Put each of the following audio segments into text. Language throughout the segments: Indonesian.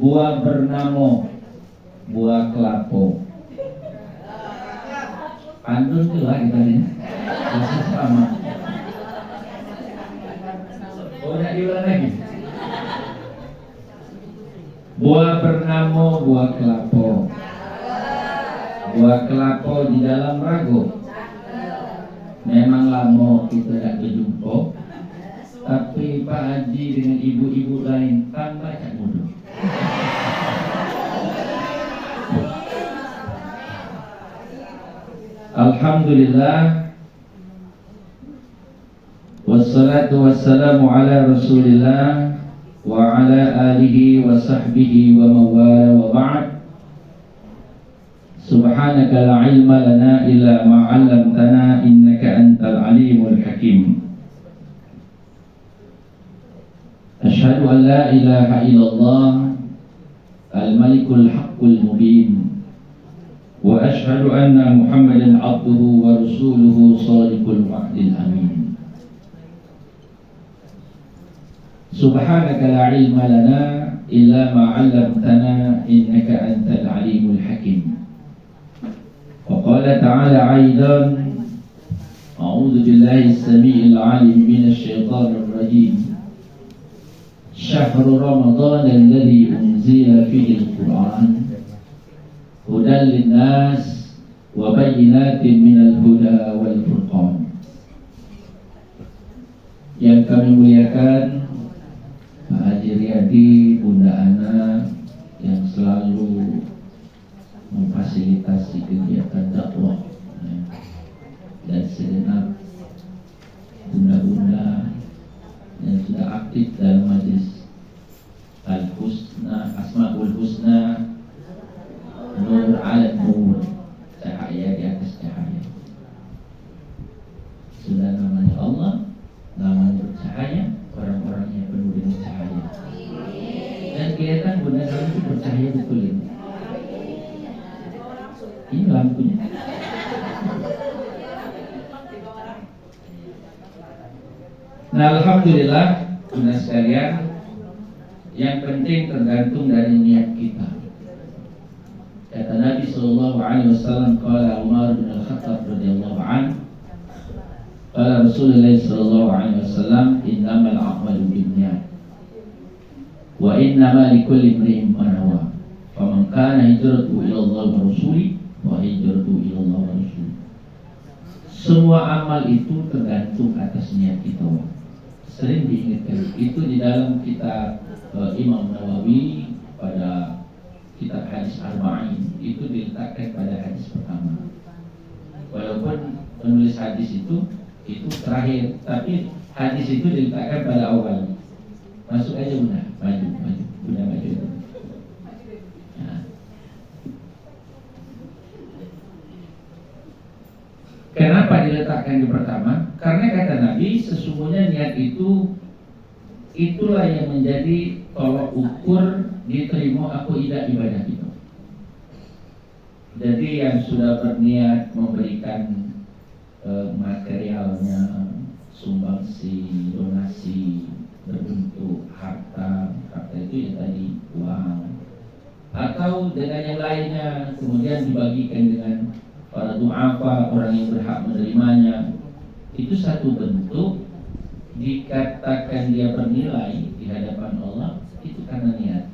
buah bernamo, buah kelapo. Pantun tuh lah kita ini. Masih sama. Oh, nak diulang lagi. Buah bernamo buah kelapo. Buah kelapo di dalam rago. Memang lama kita tak berjumpa, tapi Pak Haji dengan ibu-ibu lain tambah tak mudah. Alhamdulillah, wassalatu wassalamu ala rasulillah wa ala alihi wa sahbihi wa mawala wa ba'd. Subhanaka la ilma lana illa ma 'allamtana innaka antal alimul hakim. Asyhadu an la ilaha illallah al-malikul haqqul mubin wa asyhadu anna Muhammadan abduhu wa rasuluhu shadiqul wa'dil amin. Subhanaka la ilma lana illa ma 'allamtana innaka antal alimul hakim. وقال تعالى أيضا أعوذ بالله السميع العليم من الشيطان الرجيم شهر رمضان الذي أنزل فيه القرآن هدى للناس وبينات من الهدى والفرقان. Yang kami muliakan Pak Haji Riyadi, Bunda Ana yang selalu memfasilitasi kegiatan dakwah dan segenap bunda-bunda yang sudah aktif dalam majlis Al-Husna, Asmaul Husna, Nur ala Nur, cahaya di atas cahaya. Sudah namanya Allah, namanya bercahaya, orang-orangnya penuh dengan cahaya. Dan kelihatan bunda kalian itu bercahaya betul ini. Ini lampunya. Nah, alhamdulillah, bunda sekalian, yang penting tergantung dari niat kita. Kata Nabi sallallahu alaihi wasallam, qala Umar bin Al-Khattab radhiyallahu anhu, qala Rasulullah sallallahu alaihi wasallam, innamal a'malu binniyat wa innama likulli imrin ma nawa. Faman kana hijratuhu ila Allah wa rasulih wa hijratu ilallah wa rasul. Semua amal itu tergantung atas niat kita. Sering diingatkan itu di dalam kitab Imam Nawawi pada kitab hadis Arba'in, itu diletakkan pada hadis pertama. Walaupun penulis hadis itu terakhir, tapi hadis itu diletakkan pada awal. Masuk aja Bunda, maju, Bunda maju. Kenapa diletakkan di pertama? Karena kata Nabi, sesungguhnya niat itulah yang menjadi tolok ukur diterima aku tidak ibadah itu. Jadi yang sudah berniat memberikan materialnya, sumbangsi, donasi berbentuk harta itu ya tadi uang, atau dengan yang lainnya, kemudian dibagikan dengan para du'afa, orang yang berhak menerimanya, itu satu bentuk dikatakan dia bernilai di hadapan Allah, itu karena niat.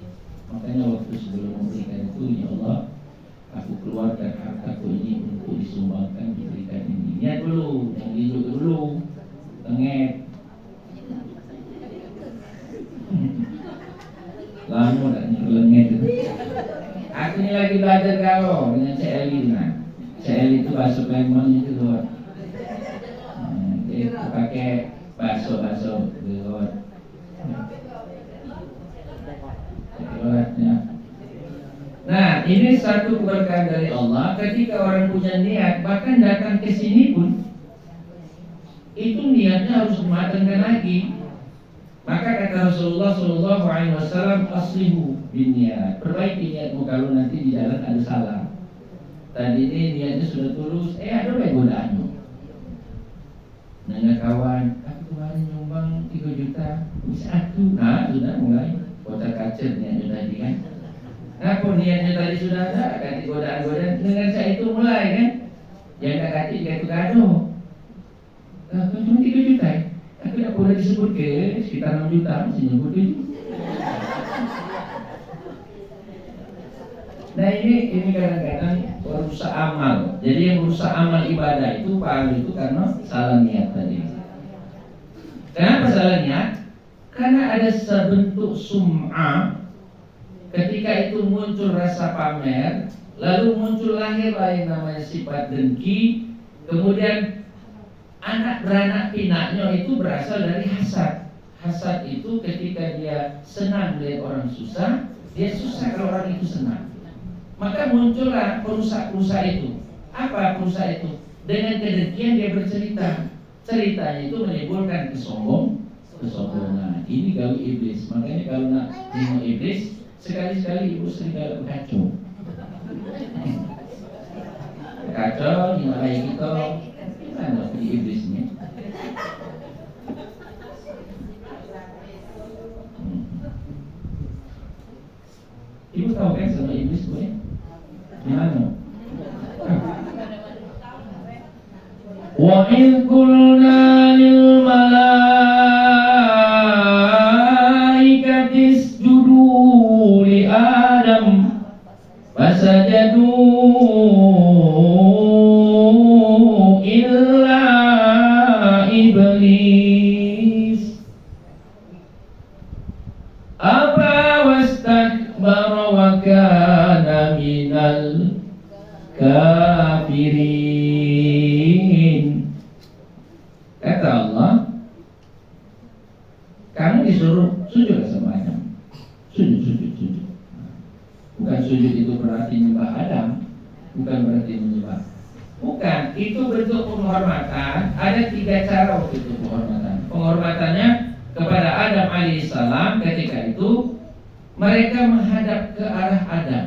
Makanya waktu sebelum memberikan itu, ya Allah, aku keluarkan hartaku ini untuk disumbangkan, diberikan ini. Niat dulu, yang hidup dulu, tenget. Lama tak lenget. Aku ini lagi belajar kau dengan Cik Elina. Cel itu bahasa Palembang itu keluar. Itu pakai bakso keluar. Nah, ini satu keberkahan dari Allah. Ketika orang punya niat, bahkan datang ke sini pun, itu niatnya harus dimatangkan lagi. Maka kata Rasulullah Shallallahu Alaihi Wasallam, aslihu bin niat. Perbaiki niatmu kalau nanti di jalan ada salah. Tadi ini niatnya sudah tulus, ada baik godaannya. Nanya kawan, aku kemarin nyumbang 3 juta, bisa aku. Nah, sudah mulai kotak kacir niatnya tadi kan. Ngapa niatnya tadi sudah ada, ganti godaan-godaan dengan saya itu mulai kan? Yang tak ganti ganti kado. Cuma 3 juta ya? Aku tak boleh disebut ke sekitar 6 juta masih nyebut 7. Nah ini kadang-kadang merusak amal. Jadi yang merusak amal ibadah itu paling itu karena salah niat tadi. Kenapa salah niat? Karena ada sebentuk sum'ah. Ketika itu muncul rasa pamer, lalu muncul lahirlah yang namanya sifat dengki. Kemudian anak beranak pinaknya itu berasal dari hasad. Hasad itu ketika dia senang melihat orang susah, dia susah kalau orang itu senang. Maka muncullah perusak-perusak itu. Apa perusak itu? Dengan kedengkian dia bercerita. Ceritanya itu menimbulkan kesombongan. Ini gawe iblis. Makanya kalau nak tengok iblis, sekali-sekali ibu serigala berkacau. Kacau, dimarahi kita. Gimana di iblisnya? Ibu tahu kan sama iblis bu ya? Gimana? Wa in qulna lil malaikati isjudu li Adam fasajadu illa iblis aba wastakbara wa kana minal kafirin. Kata Allah, kamu disuruh sujud sama Adam. Sujud. Bukan sujud itu berarti menyembah Adam, bukan berarti menyembah. Bukan, itu bentuk penghormatan. Ada 3 cara untuk itu penghormatan. Penghormatannya kepada Adam alaihissalam ketika itu mereka menghadap ke arah Adam.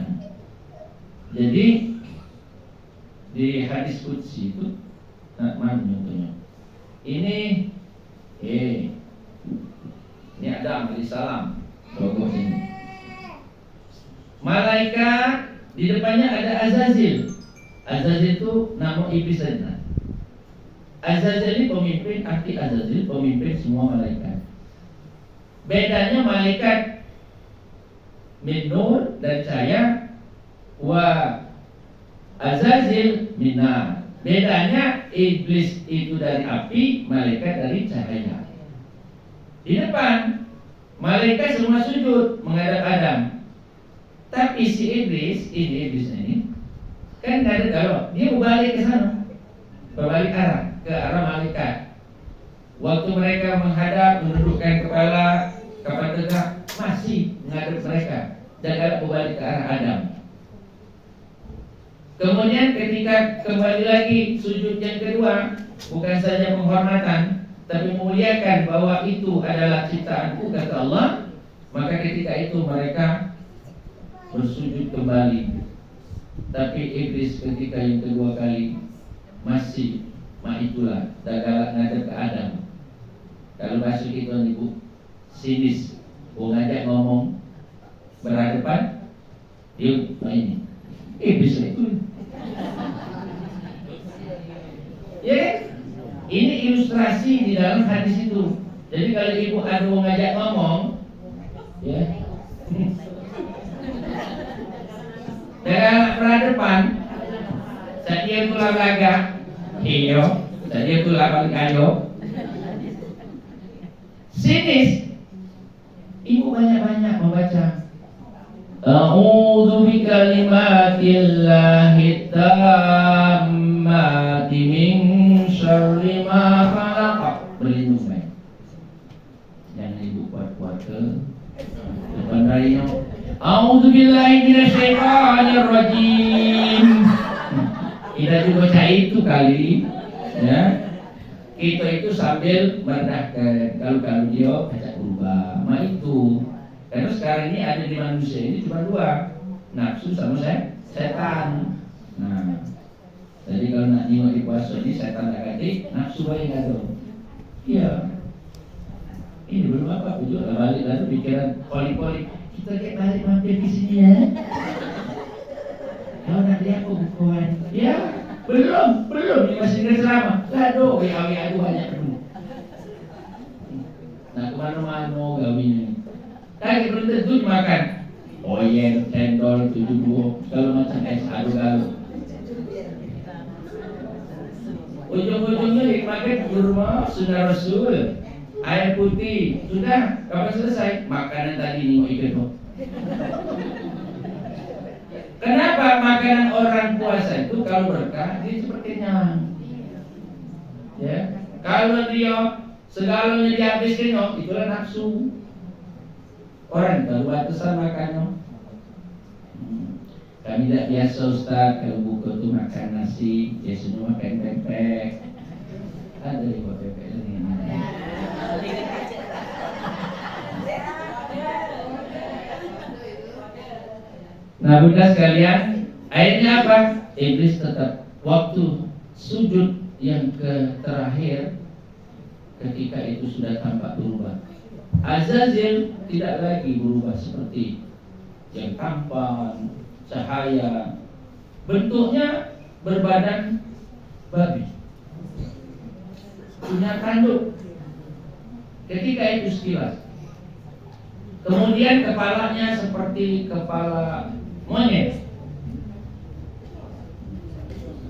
Jadi di hadis qudsi itu mana contohnya? Ini Adam alaihissalam. Tokoh ini. Malaikat di depannya ada Azazil. Azazil itu nama iblis saja. Azazil ini pemimpin, arti Azazil pemimpin semua malaikat. Bedanya malaikat min nur dan cahaya, wa Azazil min nar. Bedanya iblis itu dari api, malaikat dari cahaya. Di depan malaikat semua sujud menghadap Adam. Tapi si iblis ini kan nggak ada galak, dia berbalik ke sana, berbalik arah ke arah malaikat. Waktu mereka menghadap, menundukkan kepala, kapan tegak, masih menghadap mereka dan galak berbalik ke arah Adam. Kemudian ketika kembali lagi sujud yang kedua, bukan saja penghormatan, tapi memuliakan bahwa itu adalah ciptaanku kata Allah. Maka ketika itu mereka bersujud kembali. Tapi iblis ketika yang kedua kali masih itulah galak ngadep ke Adam. Kalau bahasa kita ibu sinis, ngajak ngomong berhadapan, dia ini iblis itu. Ya, ini ilustrasi di dalam hadis itu. Jadi kalau ibu ada ngajak ngomong, ya. Dalam perhadapan, saat dia tulah belaga, saat dia tulah balik ayo, sinis, ibu banyak-banyak membaca. A'udzu bikalimatillahi tammati min syarri ma khalaq. Berlindung baik. Jangan ibu kuat-kuat ke depan darinya. A'udzu billahi minasyaitonir rajim. Kita juga baca itu kali, ya. Kita itu sambil merendahkan. Kalau dia baca berubah, mah itu. Karena sekarang ini ada di manusia ini cuma 2, nafsu sama setan. Nah, jadi kalau nak nyimak di puasa ini setan tak ganti, nafsu baik ada. Iya. Ini belum apa juga balik lalu pikiran polik-polik. kita kayak balik mampir di sini ya. Kau nak lihat bukuan? Ya, belum, ini masih asrama. Aduh, WA banyak penuh. Nah, kemana-mana gawinnya. Tadi belum tentu makan. Oyen, cendol, 72, segala macam es adu-adu. Ujung-ujungnya dipakai di rumah sudah Rasul. Air putih sudah, kapan selesai? Makanan tadi ini mau ikut. Kenapa makanan orang puasa itu kalau berkah dia seperti kenyang? Ya, kalau dia segalanya dihabiskan, itulah nafsu. Orang kalau batasan makannya. Kami tidak biasa Ustaz kalau buka tu makan nasi, biasanya makan pempek. Ada yang buat pempek lagi. Nah, bunda sekalian, akhirnya apa? Iblis tetap waktu sujud yang terakhir ketika itu sudah tampak berubah. Azazil tidak lagi berubah seperti yang tampan, cahaya, bentuknya berbadan babi, punya tanduk. Ketika itu sekilas, kemudian kepalanya seperti kepala monyet,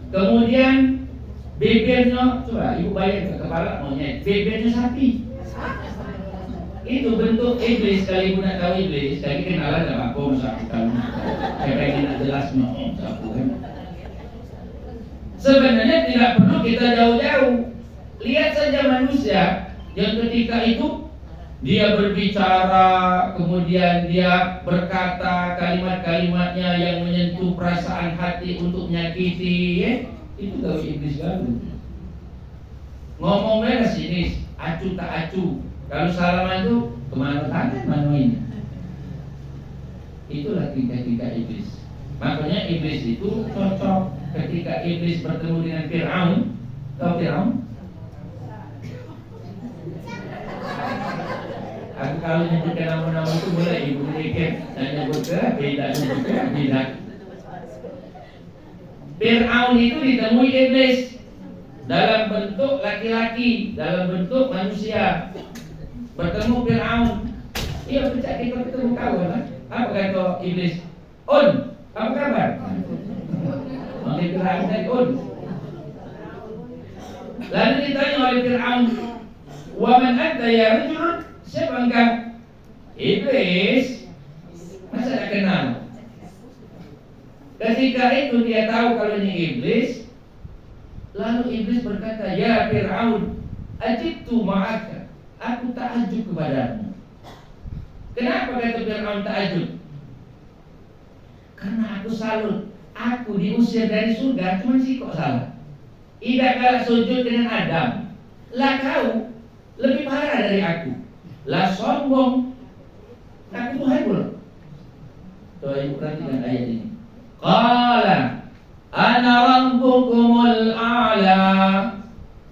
kemudian bibirnya, coba ibu bayangkan kepala monyet, bibirnya sapi. Itu bentuk iblis. Kali ibu nak tahu iblis, kali kenalan sama aku, masa aku tahu. Saya pengen nak jelas aku kan. Sebenarnya tidak perlu kita jauh-jauh. Lihat saja manusia yang ketika itu dia berbicara, kemudian dia berkata kalimat-kalimatnya yang menyentuh perasaan hati untuk menyakiti, ya? Itu gawe iblis galuh. Ngomongnya sinis, acu tak acu. Kalau salaman itu kemana tangan, mana ini. Itulah tingkah-tingkah iblis. Makanya iblis itu cocok ketika iblis bertemu dengan Fir'aun. Tahu Fir'aun? Aku kalau nyebutkan nama-nama itu boleh ibu mikir dan nyebut ke beda. Fir'aun itu ditemui iblis dalam bentuk laki-laki, dalam bentuk manusia. Bertemu Fir'aun. Iya, kita ketemu kawan lah. Apa kata iblis? On, apa kabar? Manggil Fir'aun dari On. Lalu ditanya oleh Fir'aun, wa man anta ya rajul? Siapa engkau? Iblis. Masa tak kenal? Ketika itu dia tahu kalau ini iblis. Lalu iblis berkata, ya Fir'aun, ajibtu ma'aka. Aku ta'ajub kepadamu. Kenapa kata Fir'aun ta'ajub? Karena aku salut. Aku diusir dari surga, cuma sih kok salah. Tidak kalah sujud dengan Adam. Lah kau lebih parah dari aku. Lah sombong. Aku Tuhan pula. Coba ibu perhatikan ayat ini. Qala ana rabbukumul a'la.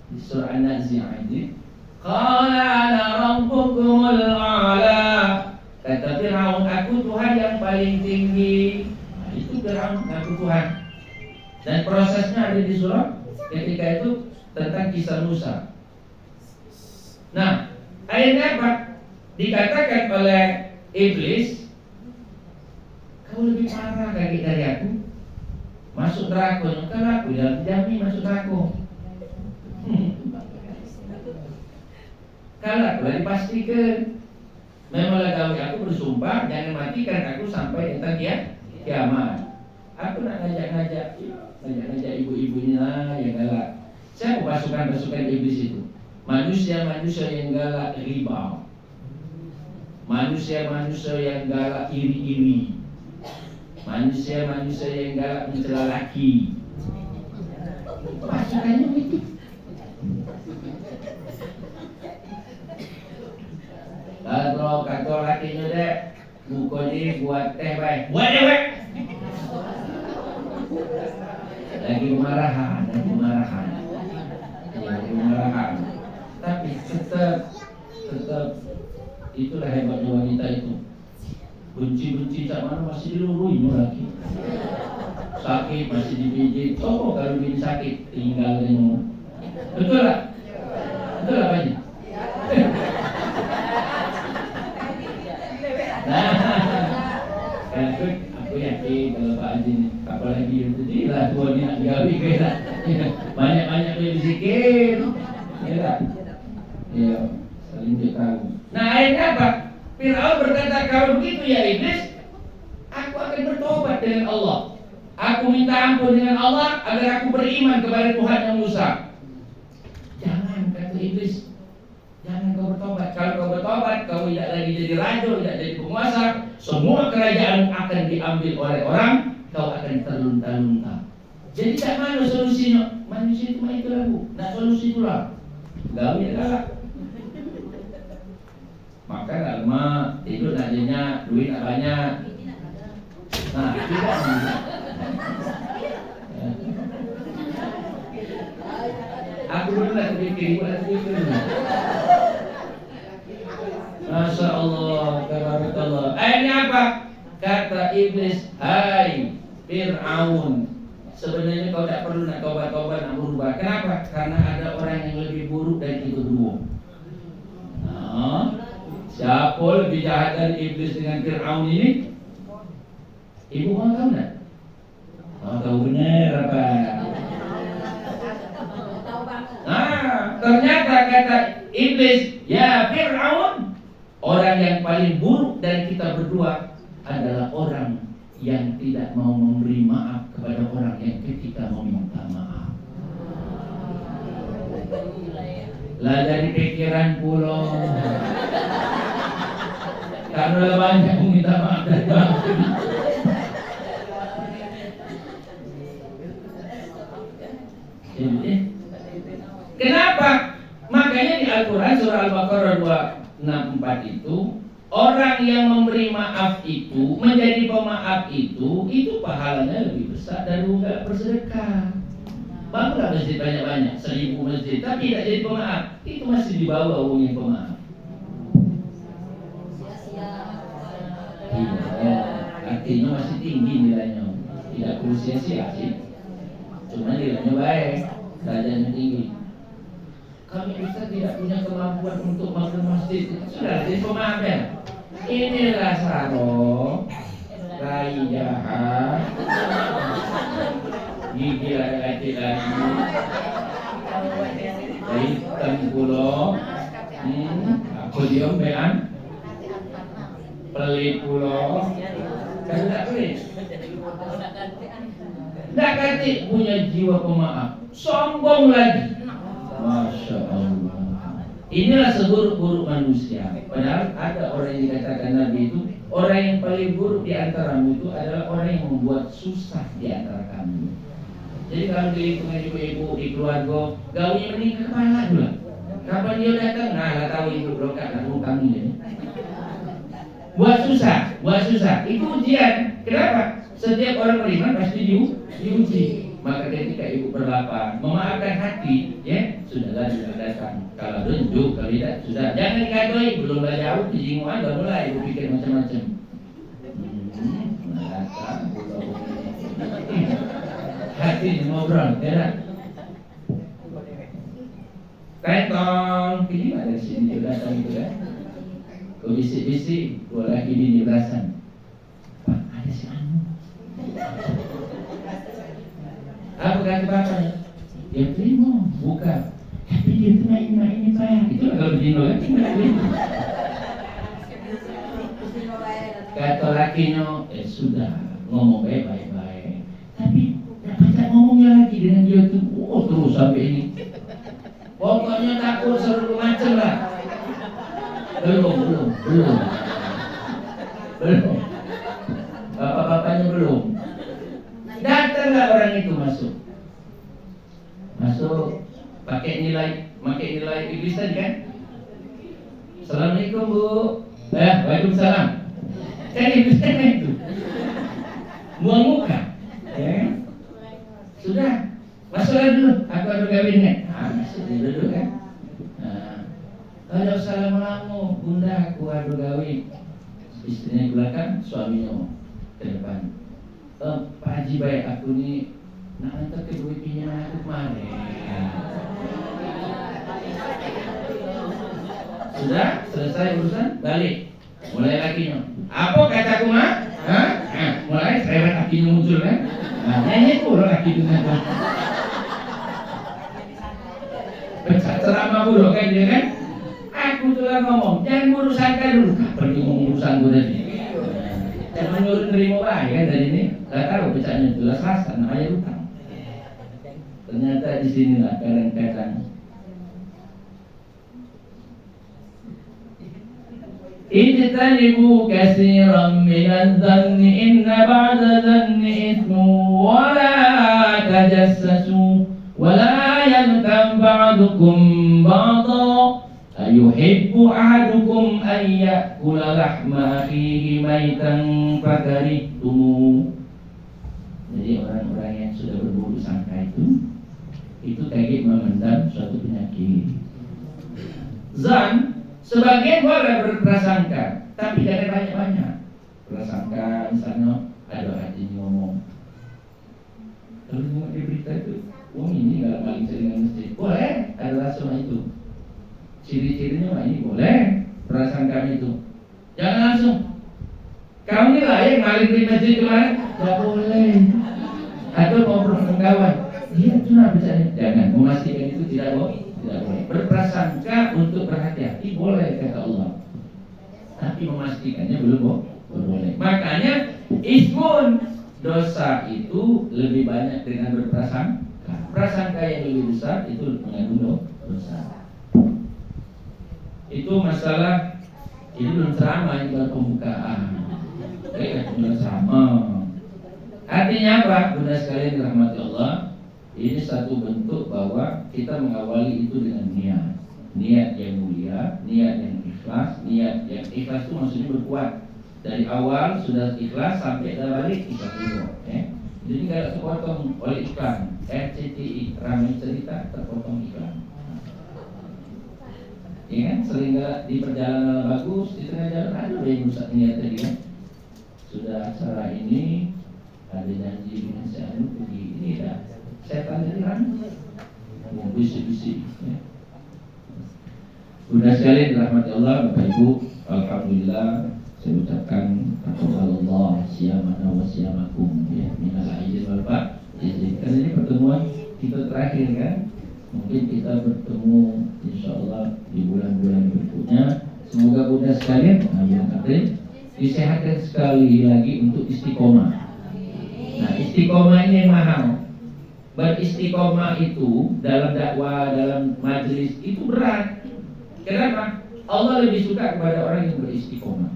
Di surah An-Nazi'ah ini. Qala ana rabbukumul a'la. Kata Fir'aun, aku Tuhan yang paling tinggi. Nah, itu Fir'aun, aku Tuhan. Dan prosesnya ada di surah ketika itu tentang kisah Musa. Nah, akhirnya apa? Dikatakan oleh iblis, kau lebih parah lagi dari aku. Masuk neraka, kan aku dalam jamin masuk neraka. Kalau aku dipastikan, memanglah aku bersumpah jangan matikan aku sampai datang kiamat. Aku nak ngajak ibu-ibunya yang galak. Siapa pasukan iblis itu? Manusia-manusia yang galak riba, manusia-manusia yang galak iri-iri, manusia-manusia yang galak mencela laki. Pasukannya itu. Kalau kata lakinya dek, muka ni buat teh baik, buat teh baik. Lagi kemarahan. Tapi tetap itulah hebatnya wanita itu. Benci-benci tak mana masih diluruhin lagi. Sakit masih dipijit. Oh, kalau dia sakit tinggal dengan. Betul tak? Betul tak Pak Haji? Nah, aku yakin kalau Pak Haji ni, apalagi itu lah tua ni nak gawi ke tak? Banyak-banyak boleh berzikir. Ya tak? Ya, saling dia tahu. Nah, akhirnya apa? Fir'aun berkata, kalau begitu ya iblis, aku akan bertobat dengan Allah. Aku minta ampun dengan Allah agar aku beriman kepada Tuhan yang Musa. Jangan, kata iblis, jangan kau bertobat. Kalau kau bertobat, kau tidak lagi jadi raja, tidak jadi penguasa. Semua kerajaan akan diambil oleh orang, kau akan terlunta-lunta. Jadi tak mana solusinya? Manusia itu mah itulah bu. Nah solusi itulah. Gawi adalah. Maka tak lama tidur najanya duit tak banyak. Nah tidak. Aku dulu nak fikir, buat fikir. Masya Allah, tabarakallah. Ini apa? Kata iblis, hai Fir'aun, sebenarnya kau tak perlu nak tobat-tobat, nak berubah. Kenapa? Karena ada orang yang lebih buruk dari itu dua. Nah, siapa lebih jahat dari iblis dengan Fir'aun ini? Ibu mau tahu tak? Mau tahu benar apa? Ternyata kata iblis, ya Fir'aun, orang yang paling buruk dari kita berdua adalah orang yang tidak mau memberi maaf kepada orang yang ketika meminta maaf. Lah dari pikiran pulau. Karena banyak meminta maaf dari bang. Kenapa? Makanya di Al-Quran surah Al-Baqarah 264 itu, orang yang memberi maaf itu, menjadi pemaaf itu pahalanya lebih besar dari enggak bersedekah. Bangunlah masjid banyak-banyak, 1000 masjid, tapi tidak jadi pemaaf, itu masih di bawah orang yang pemaaf. Iya, artinya masih tinggi nilainya, tidak perlu sia-sia sih, cuma nilainya baik, derajatnya tinggi. Kami Ustaz tidak punya kemampuan untuk bangun masjid. Sudah jadi pemaaf ya. Inilah sarong, rai jahat, gigi lagi, hitam pulau, aku diombean, pelit pulau, kan tidak pelit. Tidak ganti punya jiwa pemaaf, sombong lagi. Masya Allah. Inilah seburuk-buruk manusia. Padahal ada orang yang dikatakan Nabi itu, orang yang paling buruk di antaramu itu adalah orang yang membuat susah di antara kamu. Jadi kalau dihitung ibu-ibu di keluarga, gaulnya meningkat kepala dulu. Kapan dia datang? Nah, nggak tahu ibu berokat nak utang ini. Buat susah. Itu ujian. Kenapa? Setiap orang beriman pasti diuji. Maka ketika ibu berlapar, memaafkan hati, ya sudahlah juga datang. Kalau runjuk, kalau tidak sudah. Jangan dikatoi, belum jauh dijinguan, baru mulai ibu pikir macam-macam. Datang, hati ngobrol, tidak. Kentong, ini ada di sini juga datang itu kan. Kau bisik-bisik, gua lagi di belasan. Pak, ada si anu. Apa kata bapaknya? Dia terima, buka. Tapi dia tu main-main Pak. Itulah kalau begini kan. Kata lakinya, sudah ngomong baik-baik. Tapi tak ngomongnya lagi dengan dia tu. Oh terus sampai ini. Pokoknya takut seluruh macam lah. Belum. Bapak-bapaknya belum. Datanglah orang itu masuk pakai nilai iblis tadi kan. Assalamualaikum Bu. Waalaikumsalam. Kan iblis kan itu buang muka ya. Sudah masuklah dulu, aku ada kawin kan. Masuk dulu kan. Assalamualaikum Bunda, aku ada kawin. istrinya di belakang, suaminya ke depan. Pak Haji baik aku nih nak hantar ke duit pinjaman aku kemarin. Sudah selesai urusan, balik. Mulai lakinya. Apa kataku mah? Mulai serempet lakinya muncul kan? Nyanyi pula laki itu kan. Pecah ceramah buruk kan dia kan? Aku tuh lah ngomong, jangan urusankan dulu. Kapan dia ngomong urusan gue tadi? Jangan nyuruh nerima baik kan dari ini. Gak tahu pecahnya jelas rasa, namanya utang. Ternyata di sinilah kadang-kadang ijtanibu katsiran minadh dhanni inna ba'da dhanni ithmun wa la tajassasu wa la yaghtab ba'dukum ba'dha ayuhibbu ahadukum an ya'kula lahma akhihi maitan fakarihtum. Jadi orang-orang yang sudah berburuk sangka itu kayak memendam suatu penyakit. Zan, sebagian boleh berprasangka, tapi jangan banyak-banyak. Prasangka misalnya ada hati ngomong, kalau dengar di berita itu, ini nggak paling sering dengan masjid, boleh, ada rasa itu. Ciri-cirinya ini boleh, prasangka itu. Jangan langsung, kamu ini lah yang maling di masjid kemarin, nggak boleh. Atau mau berpenggawan, dia cuma bicara, jangan memastikan itu tidak boleh. Tidak boleh. Berprasangka untuk berhati-hati boleh kata Allah, tapi memastikannya belum boleh. Makanya ismun, dosa itu lebih banyak dengan berprasangka. Prasangka yang lebih besar itu mengandung dosa. Itu masalah. Ini belum ceramah, ini baru pembukaan. Belum ceramah. Artinya apa? Bunda sekalian dirahmati Allah, ini satu bentuk bahwa kita mengawali itu dengan niat yang mulia, niat yang ikhlas. Niat yang ikhlas itu maksudnya berkuat. Dari awal sudah ikhlas sampai balik ikhlas dulu. Jadi kalau terpotong oleh iklan, RCTI ramai cerita terpotong iklan. Ya kan, sering di perjalanan bagus, di tengah jalan ada yang rusak niat tadi kan. Sudah acara ini ada janji dengan si Anu pergi ini dah. Setan jadi ramai, mau bisik-bisik. Bunda sekalian dirahmati Allah, Bapak Ibu, alhamdulillah saya ucapkan taqabbalallah siyamana wa siyamakum ya minal aidin wal fa. Karena ini pertemuan kita terakhir kan. Mungkin kita bertemu insyaallah di bulan-bulan berikutnya. Semoga Bunda sekalian disehatkan sekali lagi untuk istiqomah. Nah, istiqomah ini yang mahal. Beristiqomah itu dalam dakwah, dalam majelis itu berat. Kenapa? Allah lebih suka kepada orang yang beristiqomah.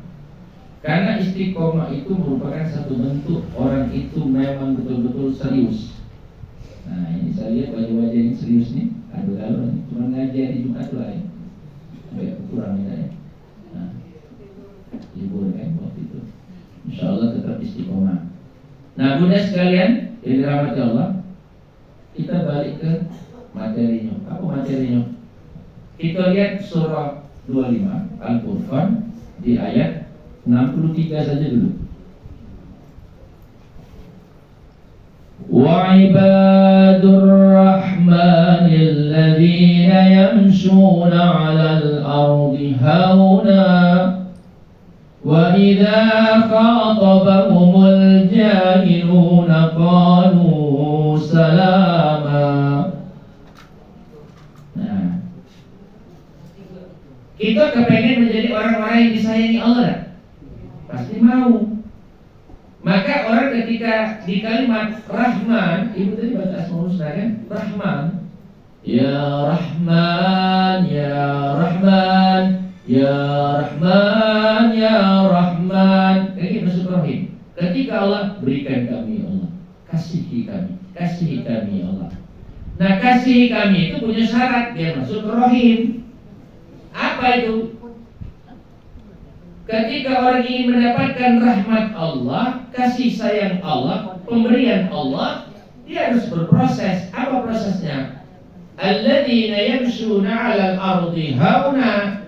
Karena istiqomah itu merupakan satu bentuk orang itu memang betul-betul serius. Nah, ini saya lihat wajah-wajah yang serius nih. Aduh kalau nih, cuma ngajar di Jumat lain. Agak kurang ya. Nah, libur kan waktu itu. Insyaallah tetap istiqomah. Nah, Bunda sekalian, yang dirahmati Allah, kita balik ke materinya. Apa materinya? Kita lihat surah 25 Al-Furqan di ayat 63 saja dulu. Wa ibadur rahmanil ladzina yamshuna 'alal ardi hauna wa idza khatabahumul jahiluna qalu salama. Nah, kita kepengen menjadi orang-orang yang disayangi Allah, pasti mau. Maka orang ketika di kalimat Rahman, ibu tadi baca Asmaul Husna kan? Rahman, ya Rahman, ya Rahman, ya Rahman, ya Rahman. Ini masuk Rahim. Ketika Allah berikan kami Allah, kasihi kami Allah. Nah, kasihi kami itu punya syarat, dia masuk Rahim. Apa itu? Ketika orang ingin mendapatkan rahmat Allah, kasih sayang Allah, pemberian Allah, dia harus berproses. Apa prosesnya? Alladzina yamshuna 'alal ardi hauna.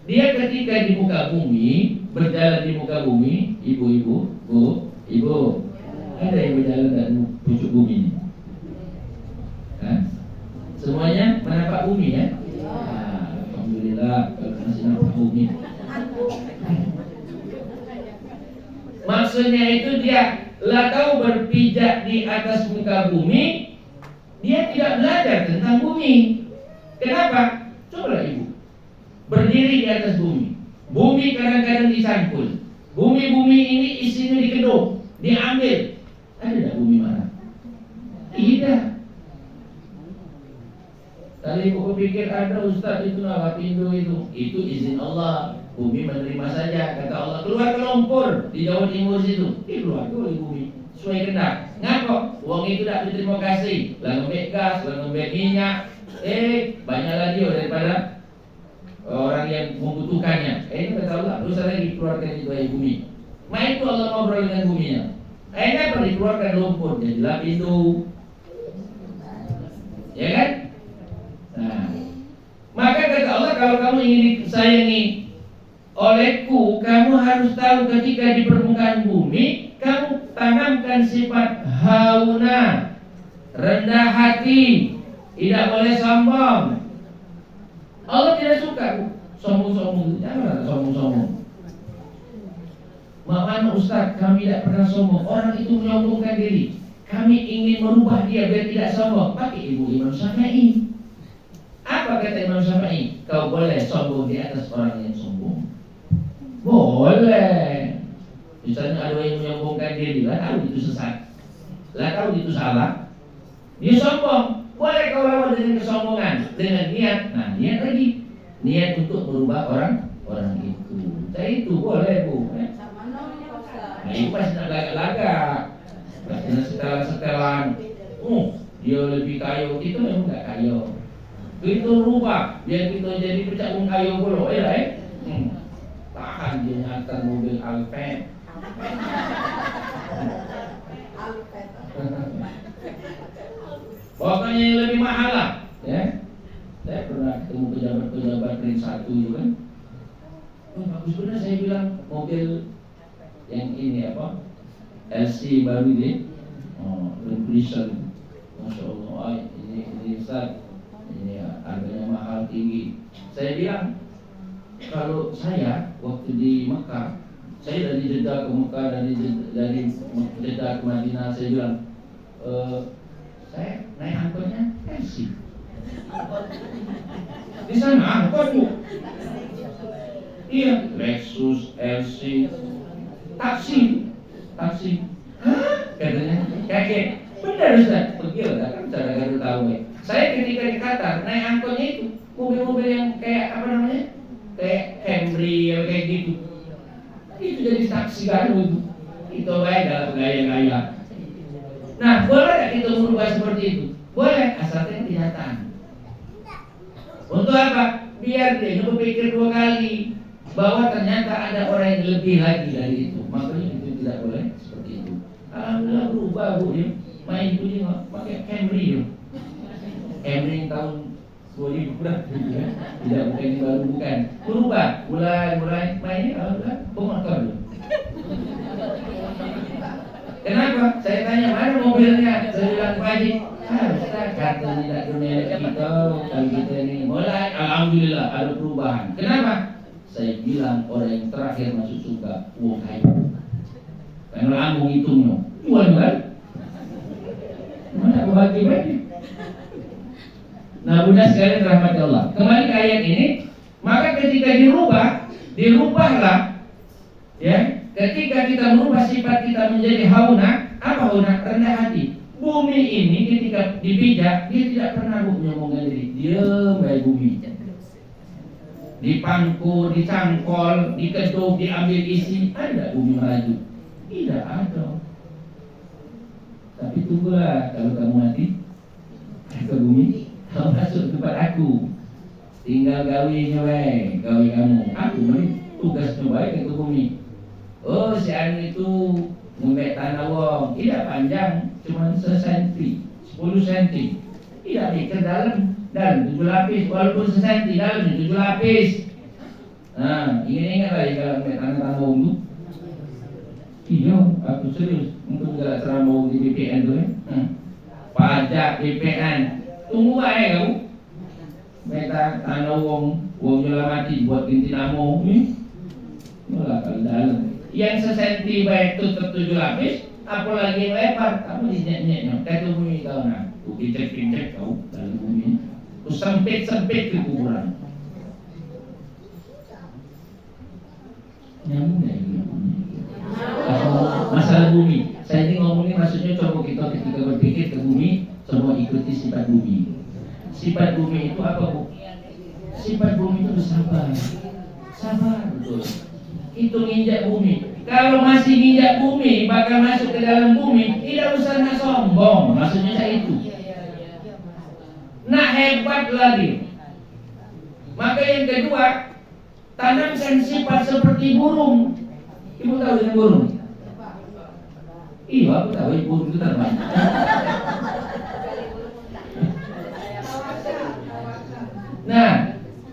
Dia ketika di muka bumi, berjalan di muka bumi, ibu-ibu, ibu, ada yang berjalan dari pucuk bumi ini? Hah? Semuanya menapak bumi ya? Alhamdulillah kalau masih nampak bumi. Maksudnya itu dia tahu berpijak di atas muka bumi, dia tidak belajar tentang bumi. Kenapa? Cobalah ibu berdiri di atas bumi. Bumi kadang-kadang dicangkul. Bumi-bumi ini isinya dikeduk, diambil. Ada tak bumi mana? Tidak. Tadi ibu pikir ada ustaz itu Lapindo itu izin Allah. Bumi menerima saja. Kata Allah keluar ke lumpur di Jawa Timur situ. Keluar oleh bumi sesuai kehendak. Ngapa? Uang itu tak diterima kasih. Lah ngambil gas, lah ngambil minyak. Banyaklah dia daripada orang yang membutuhkannya. Ini kata Allah dosa lagi keluarkan itu dari bumi. Main itu Allah ngobrol dengan buminya. Apa dikeluarkan lumpur jadi Lapindo. Ya kan? Nah, maka kata Allah kalau kamu ingin disayangi olehku, kamu harus tahu ketika di permukaan bumi kamu tanamkan sifat hauna, rendah hati, tidak boleh sombong. Allah tidak suka sombong-sombong. Jangan sombong-sombong. Mana Ustaz, kami tidak pernah sombong. Orang itu menyombongkan diri. Kami ingin merubah dia biar tidak sombong. Pakai ibu Imam Syafi'i. Apa kata Imam Syafi'i? Kau boleh sombong di atas orang yang sombong. Boleh. Misalnya ada yang menyombongkan diri, lah tahu itu sesat, lah tahu itu salah, dia sombong. Boleh kau lawan dengan kesombongan, dengan niat. Nah, niat lagi, niat untuk merubah orang itu. Saya itu boleh bu. Nah, itu pasti nak lagak-lagak, pasti nak setelan-setelan. Dia lebih kaya, kita memang tak kaya. Kita rubah, biar kita jadi pecahung kaya pula. Tahan dia hantar mobil Alphard. Pokoknya yang lebih mahal lah, ya. Saya pernah ketemu pejabat-pejabat ring 1 itu kan. Bagus benar saya bilang mobil yang ini apa? LC baru ini. Revolution. Masya Allah, ini Ustaz. Ini harganya mahal tinggi. Saya bilang kalau saya waktu di Mekah, saya dari Jeddah ke Mekah, dari Jeddah ke Madinah, saya bilang saya naik angkotnya LC. Di sana angkot bu. Iya, Lexus, LC, taksi. Hah? Katanya kaget. Benar Ustaz, pergi lah kan cara Garut tahu ya. Saya ketika di Qatar naik angkotnya itu mobil-mobil yang kayak apa namanya? Kayak Camry kayak gitu. Itu jadi taksi Garut itu. Itu baik dalam gaya-gaya. Nah, boleh tak kita merubah seperti itu? Boleh, asalkan kenyataan. Untuk apa? Biar dia berpikir 2 kali bahwa ternyata ada orang yang lebih lagi dari itu. Makanya itu tidak boleh seperti itu. Alhamdulillah berubah bu dia. Main itu dia pakai Camry dia. Camry tahun 2000 berapa ya? Tidak bukan yang baru bukan. Berubah, mulai mainnya alhamdulillah pemotor dia. Kenapa? Saya tanya mana mobilnya? Saya bilang Pak Haji, Ustaz kata tidak dunia kita kalau kita ini mulai alhamdulillah ada perubahan. Kenapa? Saya bilang orang yang terakhir masuk surga kayu. Karena lambung hitungnya jual. Mana bagi-bagi. Nah, bunda sekalian rahmat Allah. Kembali ke ayat ini, maka ketika dirubahlah ya. Ketika kita merubah sifat kita menjadi hauna, apa hauna? Rendah hati. Bumi ini ketika dipijak, dia tidak pernah menyombongkan diri. Diam baik bumi. Dipangkur, dicangkol, dikeduk, diambil isi. Ada bumi maju? Tidak ada. Tapi tunggulah kalau kamu mati ke bumi, kamu masuk tempat aku. Tinggal gawinya wae, gawi kamu. Aku beri tugasnya baik ke bumi. Oh, si anu itu ngembek tanah wong, tidak panjang, cuma 1 senti, 10 senti. Tidak mikir dalam 7 lapis, walaupun 1 senti dalam 7 lapis. Nah, ingat lah kalau tanah-tanah umum. Iya, aku serius untuk nggak ceramah di BPN tuh ya. Pajak BPN, tunggu aja kamu. Mereka tanah wong nyelamati buat binti namo, malah kalau dalam. Yang sesenti baik tutup 7 lapis, apalagi yang lebar, kamu dinyek-nyeknya. Kata bumi kau nak, tu pincek kau dalam bumi. Tu sempit ke kuburan. Nyambung ya ini. Masalah bumi. Saya ini ngomongin maksudnya coba kita ketika berpikir ke bumi, semua ikuti sifat bumi. Sifat bumi itu apa, Bu? Sifat bumi itu bersabar. Sabar betul. Itu nginjak bumi. Kalau masih nginjak bumi, bakal masuk ke dalam bumi, tidak usah nak sombong. Maksudnya saya itu. Nak hebat lagi. Maka yang kedua, tanamkan sifat seperti burung. Ibu tahu dengan burung? Iya, aku tahu burung itu terbang. Nah,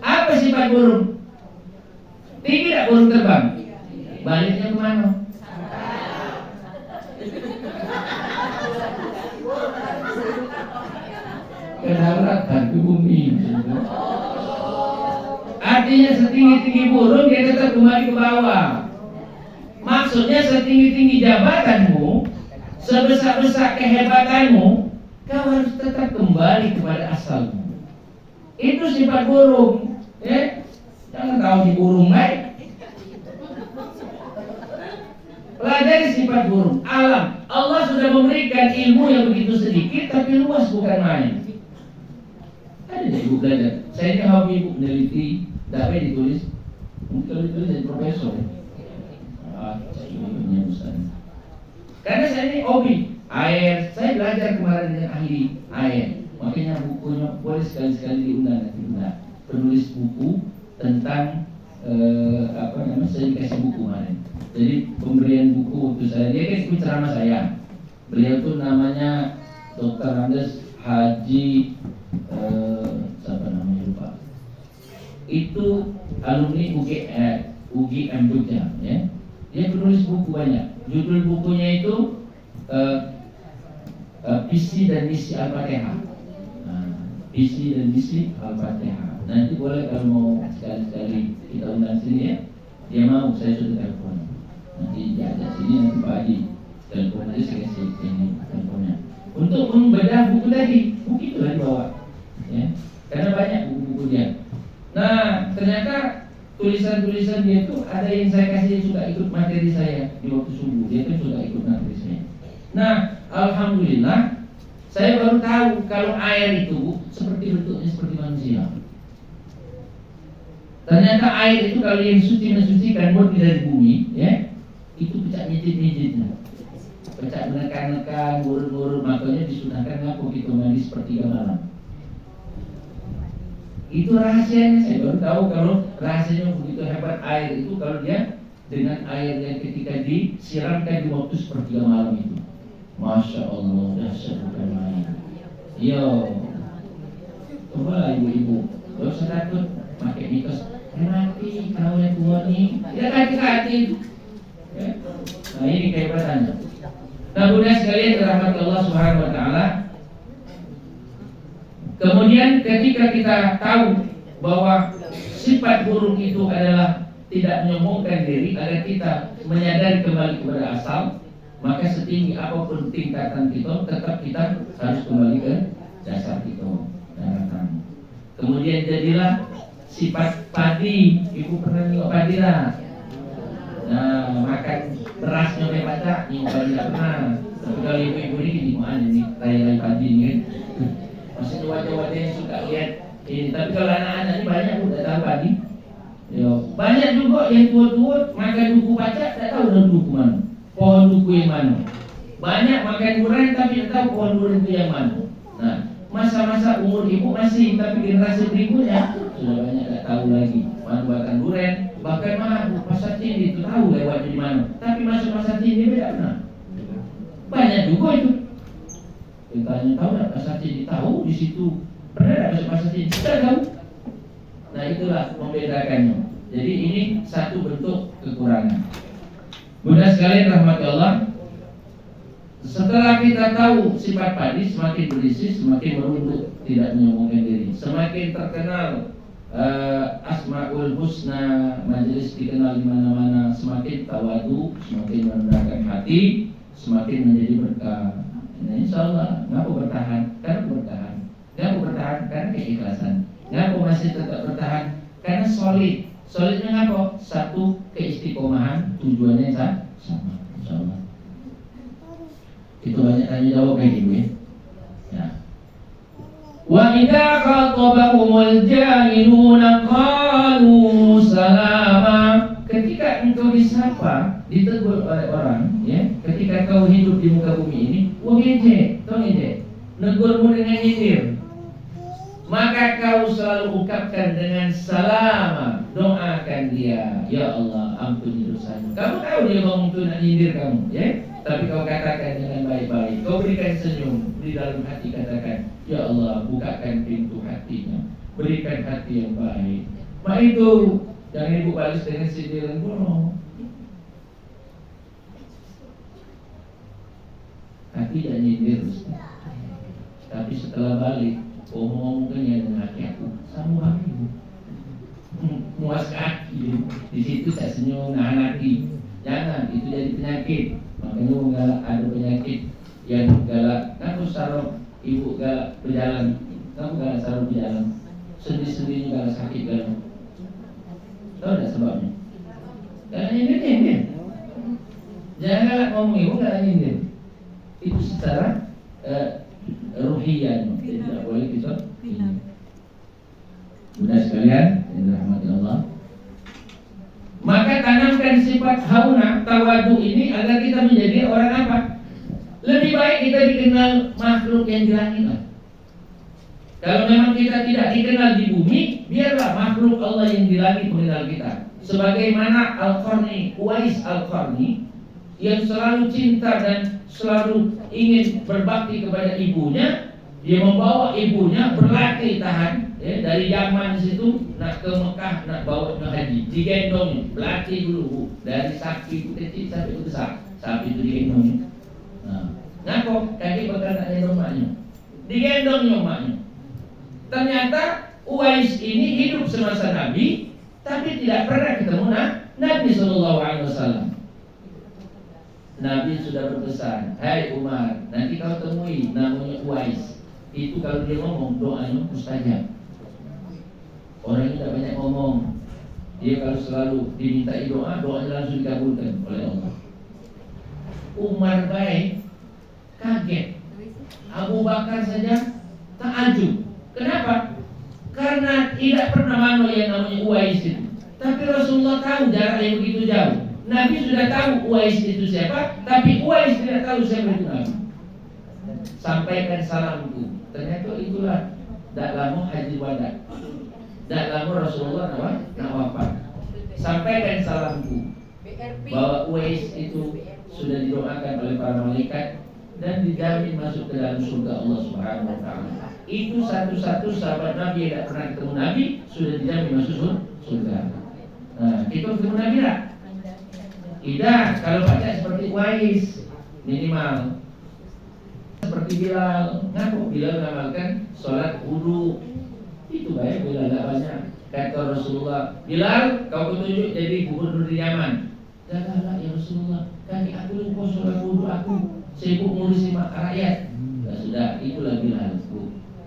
apa sifat burung? Tinggi tidak burung terbang? Baliknya kemana? Ke daratan, ke bumi. Artinya setinggi-tinggi burung dia tetap kembali ke bawah. Maksudnya setinggi-tinggi jabatanmu, sebesar-besar kehebatanmu, kau harus tetap kembali kepada asalmu. Itu sifat burung, ya. Jangan tahu di burung baik. Pelajari sifat burung. Alam, Allah sudah memberikan ilmu yang begitu sedikit tapi luas, bukan main. Ada ibu belajar. Saya ini hobi ibu meneliti, dapat ditulis. Mungkin ditulis jadi profesor. Karena saya ini hobi air. Saya belajar kemarin dengan ahli air. Makanya bukunya boleh sekali-sekali diundang. Penulis buku tentang saya dikasih buku kemarin. Jadi pemberian buku untuk saya, dia kan ikut ceramah saya. Beliau tuh namanya Dr. Andes Haji siapa namanya lupa. Itu alumni UGM Jogja, ya. Dia penulis buku banyak. Judul bukunya itu Visi dan Misi Al-Fatihah. Visi dan Misi Al-Fatihah. Nanti boleh kalau mau sekali-sekali kita undang sini ya. Dia mau, saya sudah telepon. Nanti diajak sini, nanti Pak Haji telepon aja, saya kasih ini teleponnya. Untuk membedah buku tadi, buku itu lah dibawa, ya. Karena banyak buku-buku dia. Nah, ternyata tulisan-tulisan dia itu ada yang saya kasih suka ikut materi saya di waktu subuh. Dia itu suka ikut materi saya. Nah, alhamdulillah saya baru tahu kalau air itu seperti bentuknya seperti manusia. Ternyata air itu kalau yang suci mensucikan murni dari bumi, ya, itu pecah mijit-mijitnya, pecah menekan-nekan, ngurut-ngurut, makanya disunahkan ngaku kita mandi sepertiga malam. Itu rahasianya. Saya baru tahu kalau rahasianya begitu hebat air itu kalau dia dengan air yang ketika disiramkan di waktu sepertiga malam itu. Masya Allah, dahsyat bukan main. Yo, coba ibu-ibu, gak usah takut pakai mitos. Mati kau yang tua nih, ya hati-hati. Ya. Nah ini kehebatannya. Nah bunda sekalian dirahmati Allah Subhanahu Wa Taala. Kemudian ketika kita tahu bahwa sifat burung itu adalah tidak menyombongkan diri, agar kita menyadari kembali kepada asal, maka setinggi apapun tingkatan kita, tetap kita harus kembali ke dasar kita, daratan. Kemudian jadilah sifat padi. Ibu pernah nengok padi lah? Nah, makan berasnya kayak baca, nengok padi tak pernah. Tapi kalau ibu-ibu ini gimana nih, raya-raya padi ini kan? Maksudnya wajah-wajah yang suka lihat ini. Tapi kalau anak-anak ini banyak udah tahu padi. Yo, banyak juga yang tua-tua makan duku baca, tak tahu daun duku mana, pohon duku yang mana. Banyak makan durian tapi tak tahu pohon durian itu yang mana. Nah, masa-masa umur ibu masih, tapi generasi berikutnya sudah banyak tak tahu lagi mana makan durian. Bahkan mana pasar Cindi itu tahu lewat di mana, tapi masuk pasar Cindi beda benar. Banyak juga itu. Ditanya tahu tak pasar Cindi, tahu di situ. Pernah tak masuk pasar Cindi? Tidak tahu. Nah itulah membedakannya. Jadi ini satu bentuk kekurangan. Bunda sekalian rahmati Allah, setelah kita tahu sifat padi semakin berisi, semakin merunduk, tidak menyombongkan diri, semakin terkenal Asmaul Husna, majelis dikenal di mana-mana, semakin tawadu, semakin merendahkan hati, semakin menjadi berkah. Nah, insya Allah, ngapa bertahan? Karena bertahan. Ngapa bertahan? Karena keikhlasan. Ngapa masih tetap bertahan? Karena solid. Solidnya ngapa? Satu, keistiqomahan, tujuannya sama. Insya Allah. Itu banyak tanya jawab kayak gitu ya. Ya. Wa idza khatabahumul jahiluna qalu salama. Ketika engkau disapa, ditegur oleh orang, ya, ketika kau hidup di muka bumi ini, wah ngejek, tau ngejek, negurmu dengan nyindir, maka kau selalu ungkapkan dengan salama, doakan dia, ya Allah ampuni dosanya. Kamu tahu dia ngomong itu nak nyindir kamu, ya, tapi kau katakan dengan baik-baik, kau berikan senyum di dalam hati, katakan, ya Allah bukakan pintu hatinya, berikan hati yang baik. Mak itu jangan ibu balas dengan sindiran bohong. Hati dan nyindir, tapi setelah balik ngomongnya dengan hati aku sama ibu, muas kaki. Di situ saya senyum, nahan hati. Jangan itu jadi penyakit. Makanya galak ada penyakit yang galak. Kamu sarung ibu galak berjalan, kamu galak sarung berjalan, sendi-sendinya galak sakit galak. Tahu tidak sebabnya? Karena nyindir. Jangan galak ngomong ibu galak nyindir. Itu secara ruhiyah, jadi tidak boleh kita. Bunda sekalian, yang dirahmati Allah, maka tanamkan sifat hauna, tawadu ini agar kita menjadi orang apa? Lebih baik kita dikenal makhluk yang di langit. Kalau memang kita tidak dikenal di bumi, biarlah makhluk Allah yang di langit mengenal kita. Sebagaimana Al-Qarni, Uwais Al-Qarni, yang selalu cinta dan selalu ingin berbakti kepada ibunya, dia membawa ibunya berlatih tahan, ya, dari Yaman situ nak ke Mekah, nak bawa ke haji, digendong, berlatih dulu dari sapi kecil sampai besar, sapi itu digendong. Nah, ngapa kaki bakal nak gendong maknya, digendong maknya. Ternyata Uwais ini hidup semasa Nabi, tapi tidak pernah ketemu Nabi SAW. Nabi sudah berpesan, hai Umar, nanti kau temui namanya Uwais. Itu kalau dia ngomong doanya mustajab. Orang ini tidak banyak ngomong. Dia kalau selalu dimintai doa, doanya langsung dikabulkan oleh Allah. Umar baik, kaget. Abu Bakar saja takjub. Kenapa? Karena tidak pernah mano yang namanya Uwais itu. Tapi Rasulullah tahu jarak yang begitu jauh. Nabi sudah tahu Uwais itu siapa, tapi Uwais tidak tahu siapa itu Nabi. Sampaikan salamku. Ternyata itulah tak lama haji wada, tak lama Rasulullah nak wafat. Sampaikan salamku bahwa Uwais itu sudah didoakan oleh para malaikat dan dijamin masuk ke dalam surga Allah Subhanahu wa taala. Itu satu-satu sahabat Nabi yang tidak pernah ketemu Nabi sudah dijamin masuk surga. Nah, kita ketemu Nabi tak? Tidak, kalau baca seperti Uwais minimal. Seperti Bilal, ngaku Bilal mengamalkan sholat wudu. Itu baik Bilal tidak banyak. Kata Rasulullah, Bilal kau petunjuk jadi gubernur di Yaman. Janganlah ya Rasulullah, kaki aku lupa sholat wudu, aku sibuk ngurusi rakyat. Ya sudah, itulah Bilal.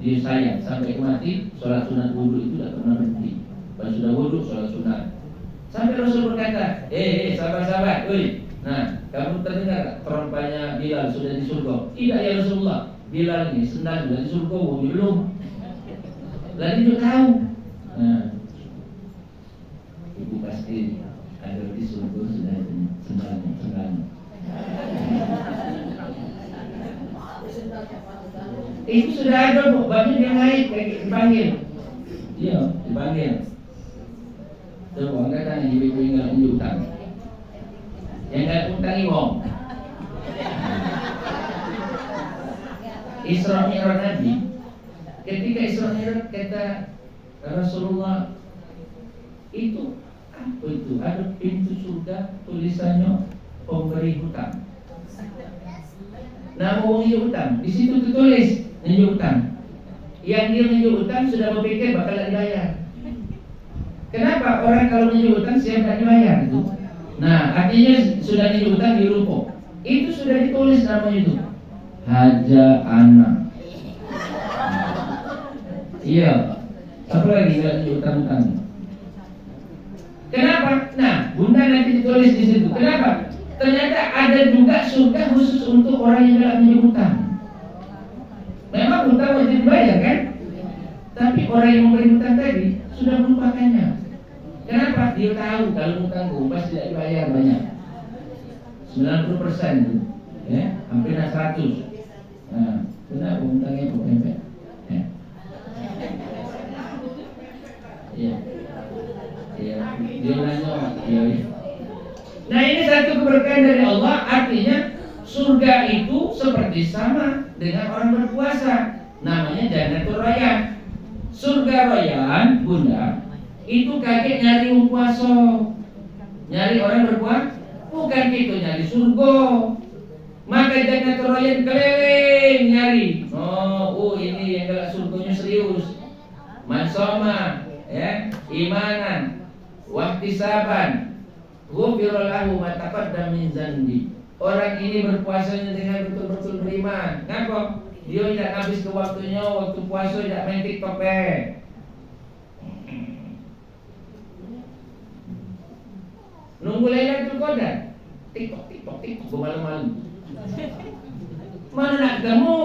Dia sayang sampai mati sholat sunat wudu itu tidak pernah berhenti. Pas sudah wudu sholat sunat. Sampai Rasul berkata, sahabat-sahabat, nah kamu terdengar terompanya Bilal sudah di surga? Tidak ya Rasulullah, Bilal ini sendal sudah di surga, belum. Lalu dia tahu. Nah, ibu pasti ada di surga sudah sendalnya. Itu sudah ada baju yang naik dipanggil. Iya, dipanggil. Coba enggak tanya ibu yang enggak unjuk utang. Yang enggak utangi wong. Isra Mi'raj Nabi. Ketika Isra Mi'raj kata Rasulullah itu itu ada pintu surga tulisannya pemberi hutang. Nama orang hutang di situ tertulis nunjuk hutang. Yang dia nunjuk hutang sudah berpikir bakal dibayar. Kenapa orang kalau nunjuk hutang siap tak dibayar itu? Nah, artinya sudah nunjuk hutang dilumpuk. Itu sudah ditulis namanya itu. Haja anak. Iya. Apa lagi kalau nunjuk hutang-hutang? Kenapa? Nah, Bunda nanti ditulis di situ. Kenapa? Ternyata ada juga surga khusus untuk orang yang tidak punya hutang. Memang hutang wajib dibayar kan? Tapi orang yang memberi hutang tadi sudah melupakannya. Kenapa? Dia tahu kalau hutangku pasti tidak dibayar banyak. 90% itu, ya, hampir 100. Nah, benar hutangnya pempek. Ya. Iya. Iya, dia nanya, iya. Nah, ini satu keberkahan dari Allah, artinya surga itu seperti sama dengan orang berpuasa. Namanya Jannatul Rayyan. Surga Rayyan, Bunda, itu kakek nyari orang puasa. Nyari orang berpuasa, bukan gitu nyari surga. Maka Jannatul Rayyan keliling nyari. Oh, ini yang galak surganya serius. Mansoma, ya, imanan, wahtisaban, ghufira lahu ma taqaddama min dzanbi. Orang ini berpuasanya dengan betul-betul beriman. Ngapa? Dia tidak habis ke waktunya, waktu puasa tidak main TikTok nunggu Lailatul Qadar. TikTok bermalam-malam. Mana nak ketemu?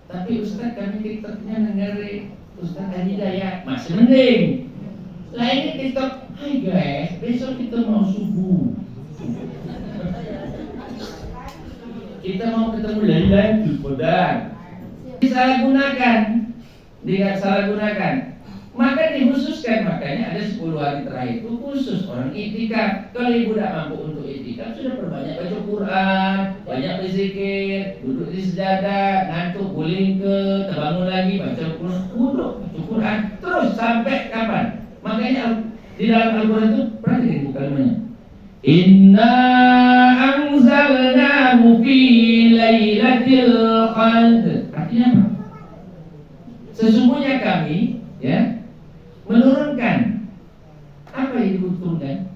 Tapi Ustaz kami TikToknya dengerin Ustaz Hidayat masih mending. Lah ini TikTok, hai guys, besok kita mau subuh. Kita mau ketemu Lailatul Qadar. Disalahgunakan. Maka dikhususkan, makanya ada 10 hari terakhir itu khusus orang iktikaf. Kalau ibu tidak mampu untuk iktikaf, sudah perbanyak baca Quran, banyak berzikir, duduk di sejadah, ngantuk, guling ke, terbangun lagi, baca Quran, duduk, baca Quran, terus sampai kapan? Makanya di dalam Al-Quran itu pernah ibu kalimatnya. Inna anzalnahu fi lailatul qadr. Artinya apa? Sesungguhnya kami, ya, menurunkan. Apa yang diturunkan?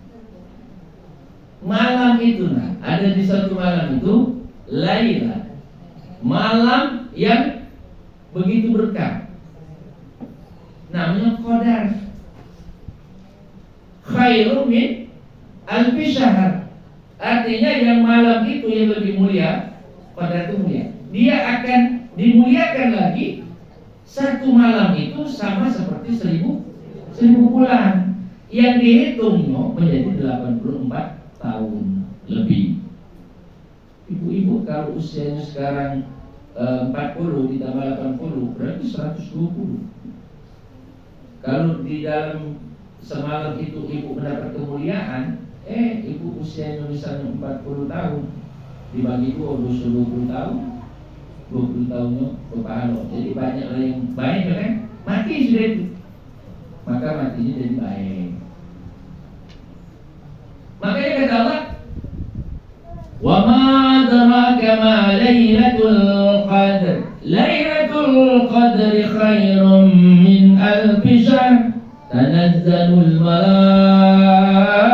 Malam itu, nah, ada di satu malam itu Lailah, malam yang begitu berkah, namanya Qadar. Khairum min alfi syahr. Artinya yang malam itu yang lebih mulia, Qadar itu mulia. Dia akan dimuliakan lagi. Satu malam itu sama seperti 1000 bulan. Yang dihitungnya menjadi 84 tahun lebih. Ibu-ibu kalau usianya sekarang 40 ditambah 80 berarti 120. Kalau di dalam semalam itu ibu mendapat kemuliaan, ibu usianya misalnya 40 tahun dibagi 20 tahun, 20 tahunnya berpahala. Jadi banyak orang yang baik kan mati sudah itu, maka matinya jadi baik. Makanya kata Allah, wa ma adraka ma lailatul qadr. Lailatul qadri khairum min alfi syahr. Tanazzalul malaikatu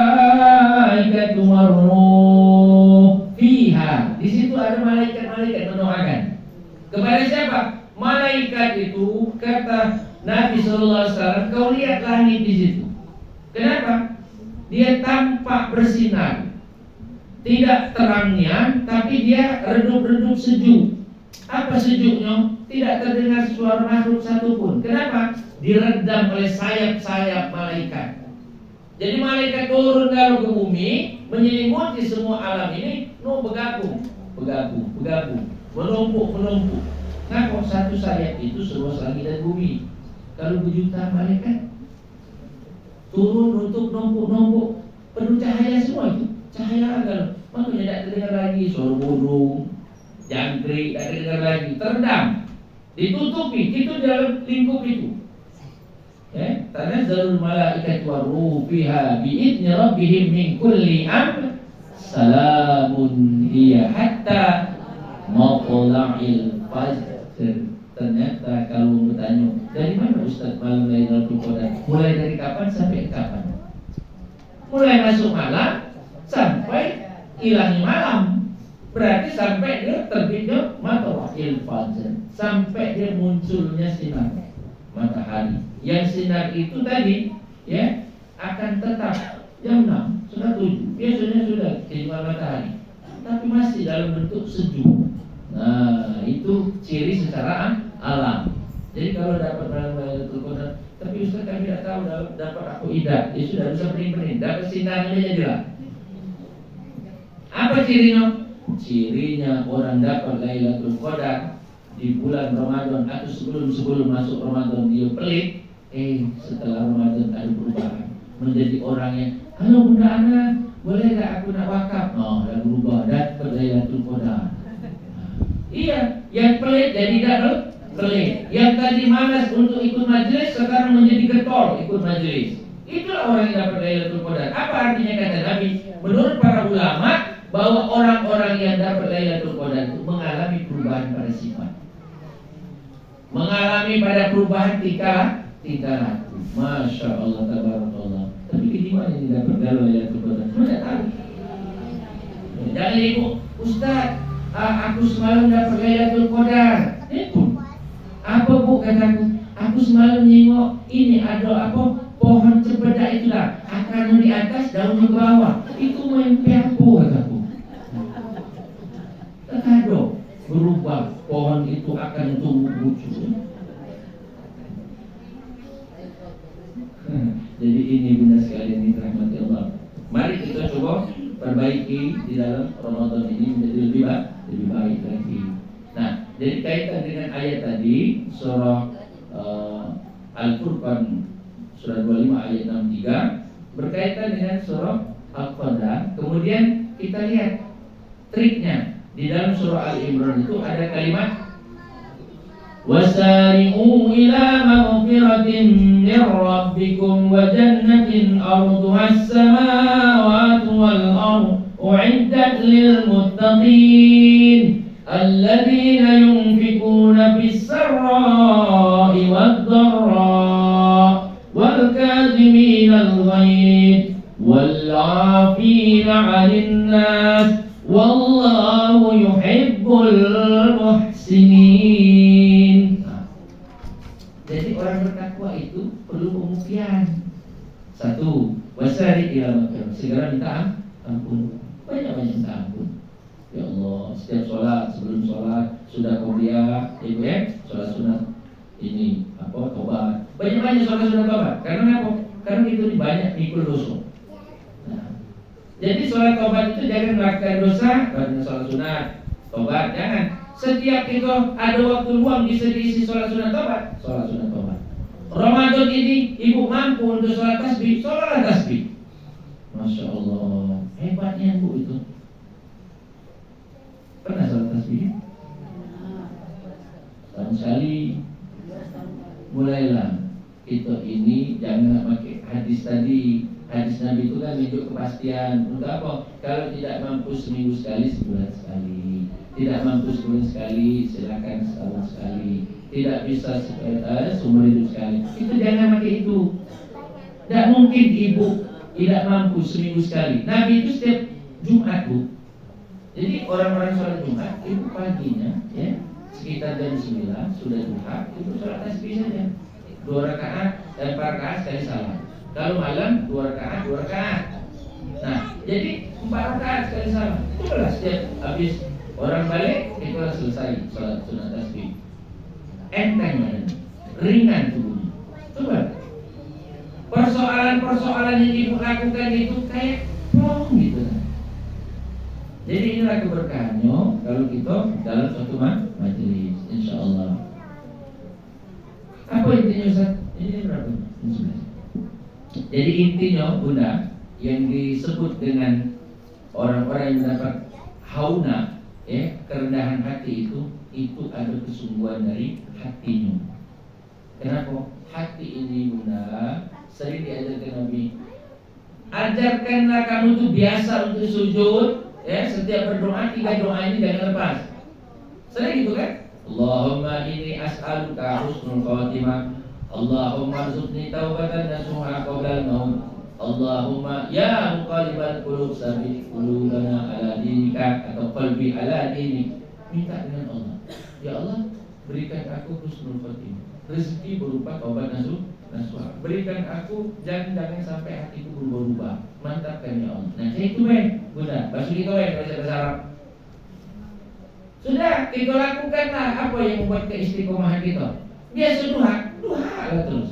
warruh fiha. Di situ ada malaikat-malaikat mendoakan. Kepada siapa? Malaikat itu kata Nabi SAW, kau lihat langit di situ. Kenapa? Dia tampak bersinar, tidak terangnya, tapi dia redup-redup sejuk. Apa sejuknya? Tidak terdengar suara makhluk satupun. Kenapa? Diredam oleh sayap-sayap malaikat. Jadi malaikat turun lalu ke bumi, menyelimuti semua alam ini, bergabung, menumpuk. Nah, kok satu sayap itu seluas langit dan bumi. Kalau berjuta malaikat turun untuk numpuk, penuh cahaya semua itu, cahaya agar makanya tidak terdengar lagi suara burung, jangkrik, tidak terdengar lagi, terendam, ditutupi, itu dalam lingkup itu. tanazzalul malaikatu war-ruhu fiha bi'izni rabbihim min kulli amr salamun hiya hatta matla'il fajr. Ternyata kalau bertanya, dari mana Ustaz malam Lailatul Qadar? Mulai dari kapan sampai kapan? Mulai masuk malam sampai hilang malam. Berarti sampai dia terbitnya matla'il fajr, sampai dia munculnya sinar matahari. Yang sinar itu tadi ya akan tetap jam 6, sudah 7, biasanya sudah keluar matahari, tapi masih dalam bentuk sejuk. Nah, itu ciri secara alam. Jadi kalau dapat malam Lailatul Qadar, tapi Ustaz kami tidak tahu dapat aku idah, ya sudah bisa bering-bering, dapat sinarnya jadilah. Apa cirinya? Cirinya orang dapat Lailatul Qadar di bulan Ramadan atau sebelum masuk Ramadan dia pelit, setelah Ramadan ada perubahan, menjadi orang yang, halo Bunda Ana, boleh gak aku nak wakaf? Oh, dah berubah, dapat Lailatul Qadar. Iya, yang pelit jadi tidak pelit. Yang tadi malas untuk ikut majelis sekarang menjadi getol ikut majelis. Itulah orang yang dapat Lailatul Qadar. Apa artinya kata Nabi? Menurut para ulama, bahwa orang-orang yang dapat Lailatul Qadar itu mengalami perubahan pada sifat, mengalami pada perubahan tingkah laku. Masya Allah, tabarakallah. Tapi gimana ini dapat Lailatul Qadar? Mana tahu? Jangan ibu, Ustaz, aku semalam dapat Lailatul Qadar. Apa bu kataku? Aku semalam nengok ini ada apa? Pohon cempeda itulah, akarnya di atas, daunnya ke bawah. Itu mimpi aku kataku. Terkadang berubah, pohon itu akan tumbuh muncul. Jadi ini benar sekali ini rahmat Allah. Mari kita coba perbaiki di dalam Ramadan ini menjadi lebih baik lagi. Nah, jadi kaitan dengan ayat tadi surah Al-Furqan surah 25 ayat 63 berkaitan dengan surah Al-Qadar. Kemudian kita lihat triknya di dalam surah Al-Imran itu ada kalimat wasari'u ila maghfiratin min rabbikum wa jannatin arduha as-samawati wal ardu u'iddat lil muttaqin alladzina yunfikuna fis sarra'i wad dharra wal kadhimina al-ghayz wal 'afina 'anil nas wallahu yuhibbul muhsinin. Jadi orang bertakwa itu perlu pembuktian. Satu, wasari ila maghfirah, segera minta ampun. Banyak-banyak minta ampun. Ya Allah, setiap sholat, sebelum sholat sudah qobliyah, ibu ya, sholat sunat ini apa tobat. Banyak-banyak sholat sunat tobat. Karena apa? Karena itu banyak mikul dosa. Nah, jadi sholat tobat itu jangan melakukan dosa, baru sholat sunat tobat, jangan. Setiap itu ada waktu luang bisa diisi sholat sunat tobat, sholat sunat tobat. Ramadan ini ibu mampu untuk sholat tasbih, sholat tasbih. Masya Allah, hebatnya bu itu. Pernah sholat tasbih? Setahun sekali. Mulailah kita ini jangan pakai hadis tadi. Hadis Nabi itu kan hidup kepastian. Untuk apa? Kalau tidak mampu seminggu sekali, sebulan sekali. Tidak mampu sebulan sekali, silakan setahun sekali. Tidak bisa seumur hidup sekali. Itu jangan pakai itu. Tidak mungkin ibu tidak mampu seminggu sekali. Nabi itu setiap Jumat bu. Jadi orang-orang sholat Jumat itu paginya ya sekitar jam 9 sudah duha, itu sholat tasbih saja 2 rakaat dan 4 rakaat sekali salam. Kalau malam 2 rakaat 2 rakaat. Nah, jadi 4 rakaat sekali salam. Itulah setiap habis orang balik itulah selesai sholat sunat tasbih. Enteng, ringan tubuhnya. Coba persoalan-persoalan yang ibu lakukan itu kayak plong gitu. Jadi inilah keberkahannya kalau kita dalam suatu majelis, insya Allah. Apa intinya Ustaz? Ini berapa? 11. Jadi intinya Bunda yang disebut dengan orang-orang yang mendapat hauna, ya, kerendahan hati itu ada kesungguhan dari hatinya. Kenapa? Hati ini Bunda Sering diajarkan Nabi. Ajarkanlah kamu tuh biasa untuk sujud, ya, setiap berdoa 3 doa ini jangan lepas. Sering gitu kan? Allahumma inni as'aluka husnul khatimah. Allahumma rzuqni taubatan nasuha qabla al-maut. Allahumma ya muqallibal qulub tsabbit qulubana ala dinika atau qalbi ala dinik. Minta dengan Allah. Ya Allah, berikan aku husnul khatimah. Rezeki berupa taubat nasuha. Berikan aku, jangan sampai hatiku berubah-ubah. Mantapkan ya Allah. Nah, itu guna. Bahasa kita bahasa Arab. Sudah, kita lakukanlah apa yang membuat keistiqomahan kita. Biasa duha lah terus.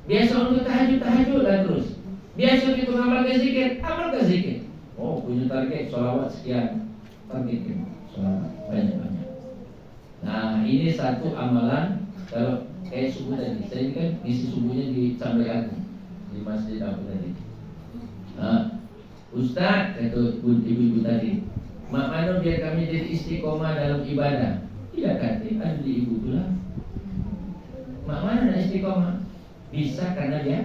Biasa untuk tahajud lah terus. Biasa kita amalkan zikir. Oh, punya target sholawat sekian. Targetkan sholawat banyak-banyak. Nah, ini satu amalan. Kalau kayak subuh tadi, saya kan isi subuhnya di Cambrai Agung, di Masjid Abu tadi. Nah, Ustaz, kata ibu-ibu tadi, mak mana biar kami jadi istiqomah dalam ibadah? Tidak kan? Ada di ibu pula. Mak mana nak istiqomah? Bisa karena dia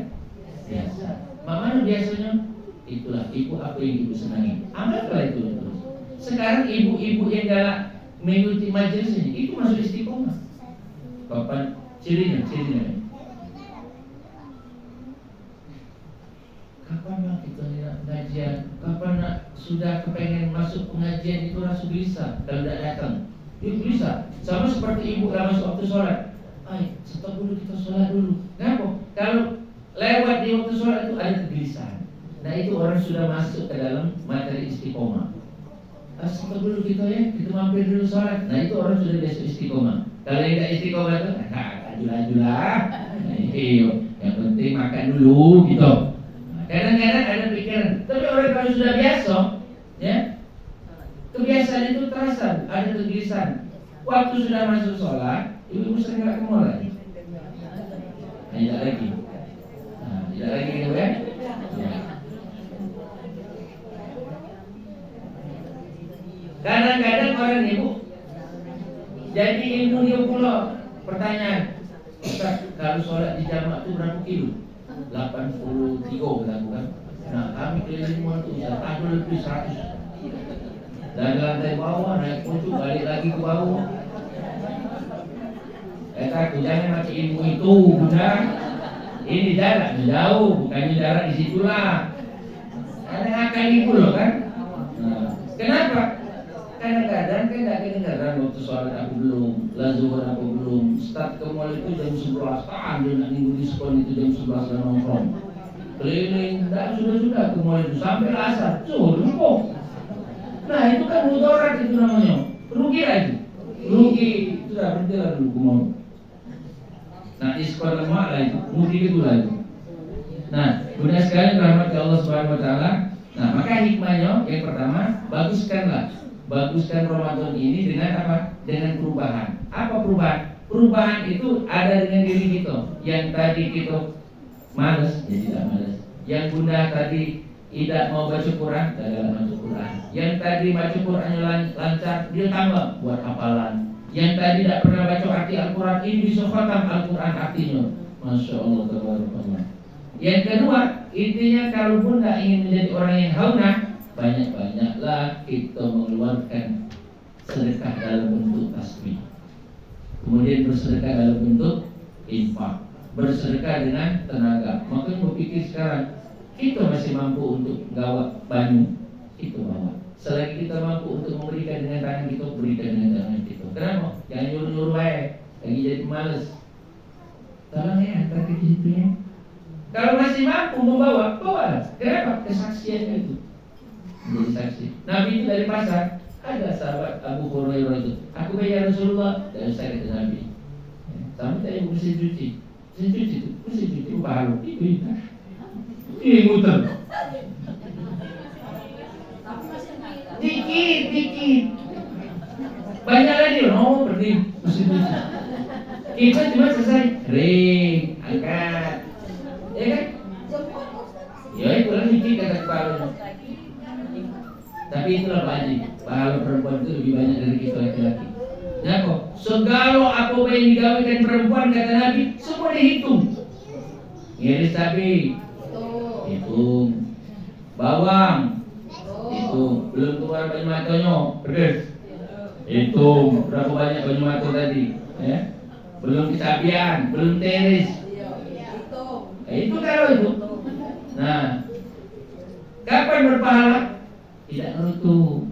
biasa. Mak mana biasanya? Itulah ibu apa yang ibu senangi. Amalkanlah itu terus. Sekarang ibu-ibu yang dalam mengikuti majelis ini, itu masuk istiqomah. Kapan cirinya? Kapan nak kita nak pengajian? Kapan nak sudah kepengen masuk pengajian itu langsung bisa. Kalau tidak datang, itu bisa. Sama seperti ibu lah masuk waktu sholat. Stop dulu, kita sholat dulu. Kenapa? Kalau lewat di waktu sholat itu ada kegelisahan. Nah, itu orang sudah masuk ke dalam materi istiqomah. Stop dulu kita ya, kita mampir dulu sholat. Nah, itu orang sudah biasa istiqomah. Kalau yang tidak istiqomah itu, ajulah. Yang penting makan dulu gitu. Kadang-kadang ada pikiran. Tapi orang kalau sudah biasa, ya, kebiasaan itu terasa, ada kegelisahan. Waktu sudah masuk sholat, ibu sering nggak ke mall lagi. Tidak lagi. Tidak lagi gitu kan? Ya. Kadang-kadang orang ibu jadi ilmu pula. Pertanyaan, Ustaz, kalau sholat di jamak itu berapa kilo? 83 kan? Nah, kami keliling mall itu ada lebih 100. Dan lantai bawah naik puncuk balik lagi ke bawah. Aku jangan pakai ilmu itu, bunda. Ini jarak jauh, bukannya jarak di situlah. Karena akan ibu loh kan? Nah, kenapa? Kadang-kadang kan tidak kedengaran waktu sholat aku belum, zuhur aku belum. Start ke mall itu jam 11, dia nak minggu diskon itu jam 11 dan nongkrong. Keliling, sudah ke mall itu sampai asar, kok. Nah, itu kan mudarat itu namanya. Rugi lagi. Rugi, sudah berhentilah dulu ke mall. Nah, diskon lemak lah itu, rugi itu lagi. Nah, guna sekalian rahmat Allah Subhanahu wa taala. Nah, maka hikmahnya yang pertama, baguskan Ramadan ini dengan apa? Dengan perubahan. Apa perubahan? Perubahan itu ada dengan diri kita. Yang tadi kita malas, jadi tidak malas. Yang bunda tadi tidak mau baca Quran, tidak baca Quran. Yang tadi baca Qurannya lancar, dia tambah buat hafalan. Yang tadi tidak pernah baca arti Al-Quran, ini bisa khatam Al-Quran artinya. Masya Allah, tabarakallah. Yang kedua, intinya kalau bunda ingin menjadi orang yang haunah, banyak-banyaklah kita mengeluarkan sedekah dalam bentuk tasbih. Kemudian bersedekah dalam bentuk infak, bersedekah dengan tenaga. Maka berpikir sekarang kita masih mampu untuk gawat banyu, itu bawa. Selagi kita mampu untuk memberikan dengan tangan kita, berikan dengan tangan kita. Kenapa? Jangan nyuruh-nyuruh baik, lagi jadi males. Tolong ya, antar ke situ ya. Kalau masih mampu membawa, bawa. Kenapa? Kesaksiannya itu menjadi saksi. Nabi itu dari pasar, ada sahabat Abu Hurairah itu, aku bayar Rasulullah, dan saya kata Nabi, sampai tadi bersih cuci itu baru itu muter dikit banyak lagi berdiri bersih cuci. Kita cuma selesai ring angkat, ya kan? Ya itu lah dikit kata kepala. Tapi itulah Pak Haji, pahala perempuan itu lebih banyak dari kita laki-laki. Ya kok, segala apa yang digawekan perempuan kata Nabi, semua dihitung. Ngiris cabai, hitung. Bawang, hitung. Belum keluar banyu matanya, pedes. Hitung berapa banyak banyu mata tadi, ya? Belum kecapian, belum teris. Itu kalau itu. Nah, kapan berpahala? Tidak menutup.